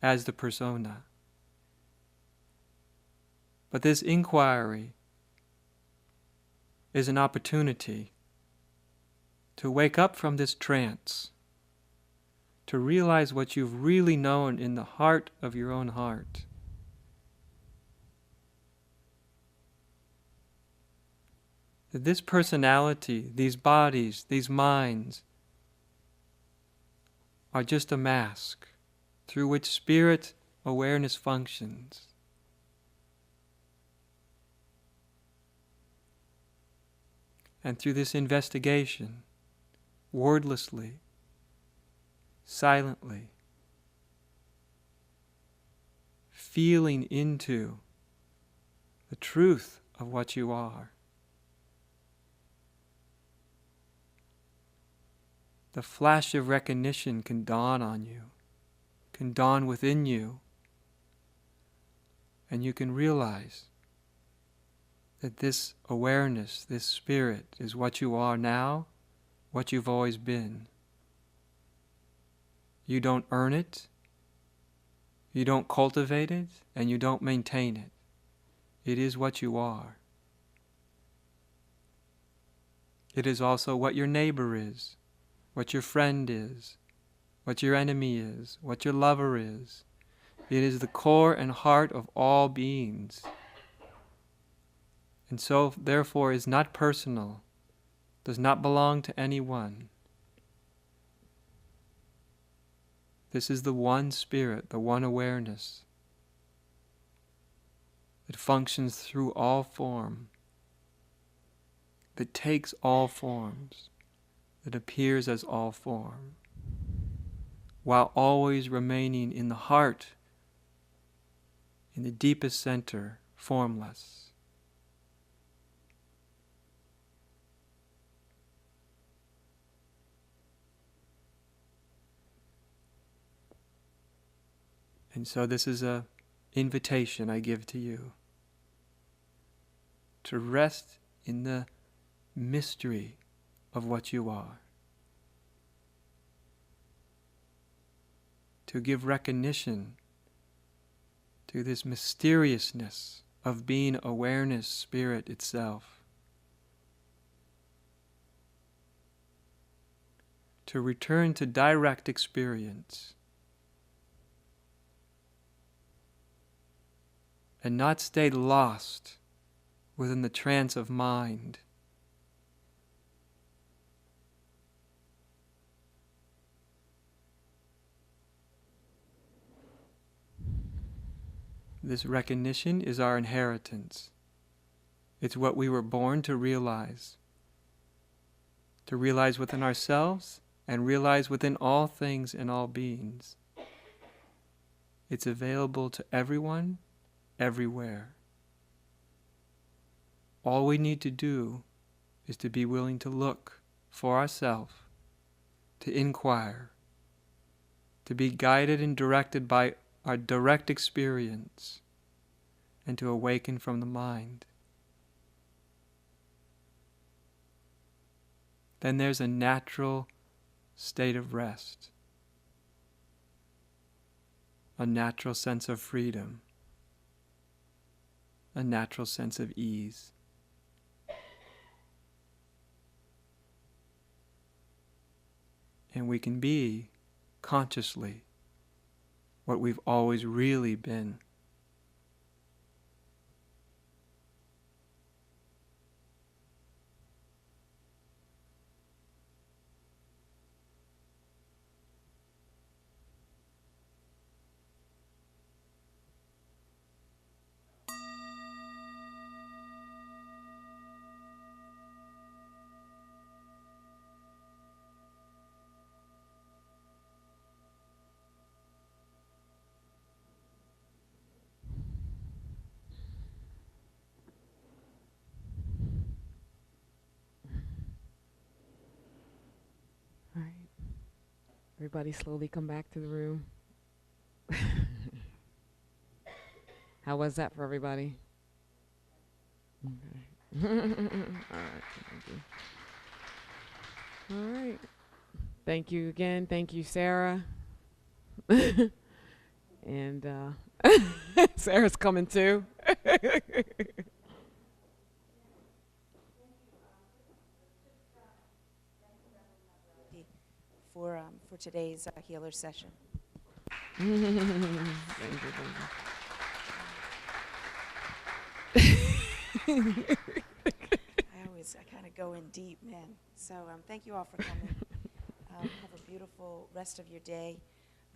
as the persona. But this inquiry is an opportunity to wake up from this trance, to realize what you've really known in the heart of your own heart. That this personality, these bodies, these minds are just a mask through which spirit awareness functions. And through this investigation, wordlessly, silently, feeling into the truth of what you are. The flash of recognition can dawn on you, can dawn within you, and you can realize that this awareness, this spirit, is what you are now, what you've always been. You don't earn it, you don't cultivate it, and you don't maintain it. It is what you are. It is also what your neighbor is, what your friend is, what your enemy is, what your lover is. It is the core and heart of all beings. And so, therefore, is not personal, does not belong to anyone. This is the one spirit, the one awareness that functions through all form, that takes all forms, that appears as all form, while always remaining in the heart, in the deepest center, formless. And so this is an invitation I give to you to rest in the mystery of what you are, to give recognition to this mysteriousness of being awareness, spirit itself, to return to direct experience and not stay lost within the trance of mind. This recognition is our inheritance. It's what we were born to realize within ourselves and realize within all things and all beings. It's available to everyone, everywhere. All we need to do is to be willing to look for ourselves, to inquire, to be guided and directed by our direct experience, and to awaken from the mind. Then there's a natural state of rest, a natural sense of freedom, a natural sense of ease. And we can be consciously what we've always really been. All right. Everybody slowly come back to the room. How was that for everybody? Okay. All right. Thank you. All right. Thank you again. Thank you, Sarah. And Sarah's coming too. For today's healer session. Thank you. I kind of go in deep, man. So thank you all for coming. Have a beautiful rest of your day.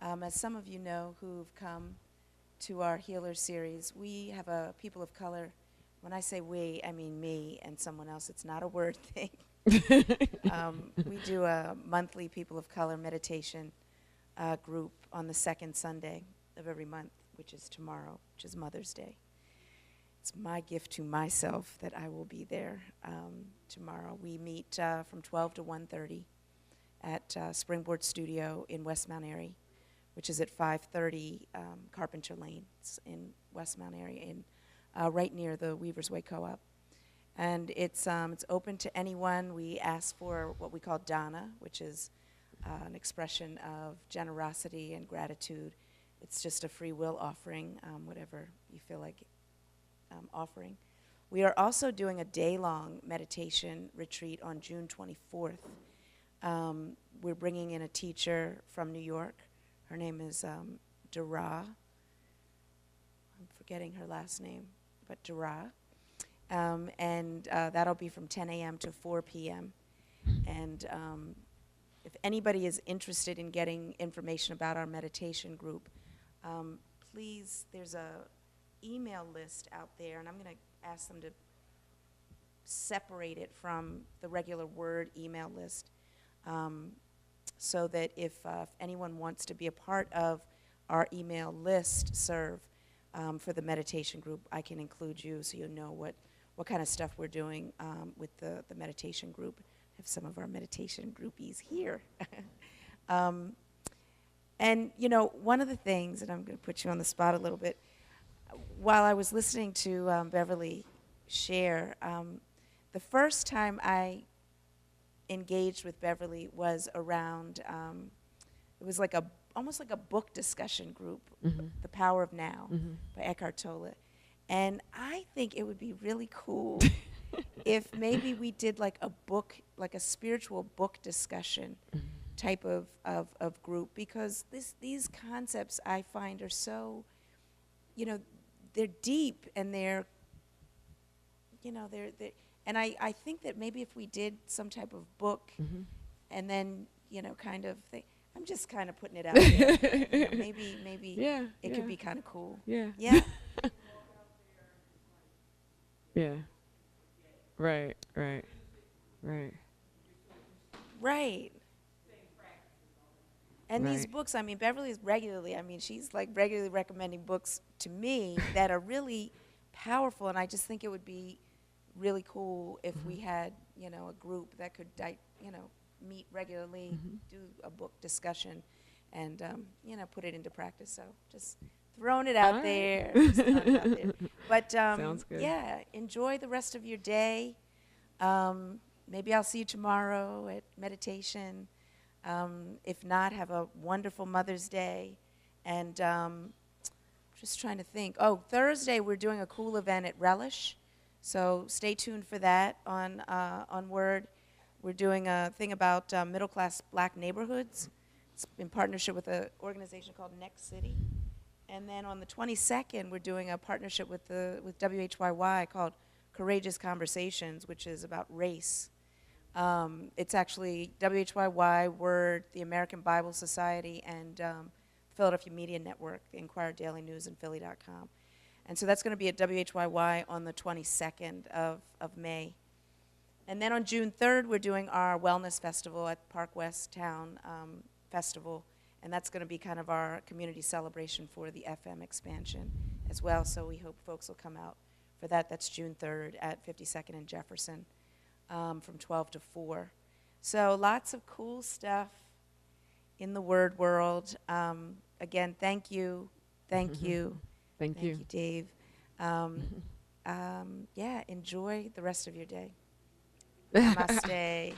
As some of you know who've come to our healer series, we have a people of color. When I say we, I mean me and someone else. It's not a word thing. We do a monthly people of color meditation group on the second Sunday of every month. which is tomorrow, which is Mother's Day. It's my gift to myself that I will be there tomorrow. We meet from 12 to 1:30 at Springboard Studio in West Mount Airy, which is at 530 Carpenter Lane. It's in West Mount Airy, right near the Weaver's Way Co-op. And it's open to anyone. We ask for what we call Dana, which is an expression of generosity and gratitude. It's just a free will offering, whatever you feel like offering. We are also doing a day-long meditation retreat on June 24th. We're bringing in a teacher from New York. Her name is Dara. I'm forgetting her last name, but Dara. And that'll be from 10 a.m. to 4 p.m. And if anybody is interested in getting information about our meditation group, please, there's a email list out there, and I'm going to ask them to separate it from the regular Word email list, so that if anyone wants to be a part of our email list serve for the meditation group, I can include you so you'll know what kind of stuff we're doing with the meditation group. I have some of our meditation groupies here. And, you know, one of the things, and I'm going to put you on the spot a little bit, while I was listening to Beverly share, the first time I engaged with Beverly was around, it was like almost like a book discussion group, The Power of Now by Eckhart Tolle. And I think it would be really cool if maybe we did like a book, like a spiritual book discussion type of group, because these concepts I find are so, you know, they're deep and they're, you know, and I think that maybe if we did some type of book and then, you know, kind of thing, I'm just kind of putting it out there. You know, maybe it could be kind of cool. Yeah. Yeah. Yeah. Right. Right. And these Right. books, I mean, Beverly is regularly, I mean, she's like regularly recommending books to me that are really powerful, and I just think it would be really cool if we had, you know, a group that could, you know, meet regularly, do a book discussion, and, you know, put it into practice. So just throwing it out All right. there. Just throwing it out there. But, Sounds good. yeah, enjoy the rest of your day. Maybe I'll see you tomorrow at meditation. If not, have a wonderful Mother's Day. And just trying to think. Oh, Thursday we're doing a cool event at Relish. So stay tuned for that on Word. We're doing a thing about middle-class black neighborhoods. It's in partnership with an organization called Next City. And then on the 22nd, we're doing a partnership with WHYY called Courageous Conversations, which is about race. It's actually WHYY, Word, the American Bible Society, and Philadelphia Media Network, the Inquirer Daily News, and Philly.com. And so that's going to be at WHYY on the 22nd of May. And then on June 3rd, we're doing our wellness festival at Park West Town Festival. And that's going to be kind of our community celebration for the FM expansion as well. So we hope folks will come out for that. That's June 3rd at 52nd and Jefferson from 12 to 4. So lots of cool stuff in the Word world. Again, thank you. Thank you. Thank you. Thank you, Dave. Yeah, enjoy the rest of your day. Namaste.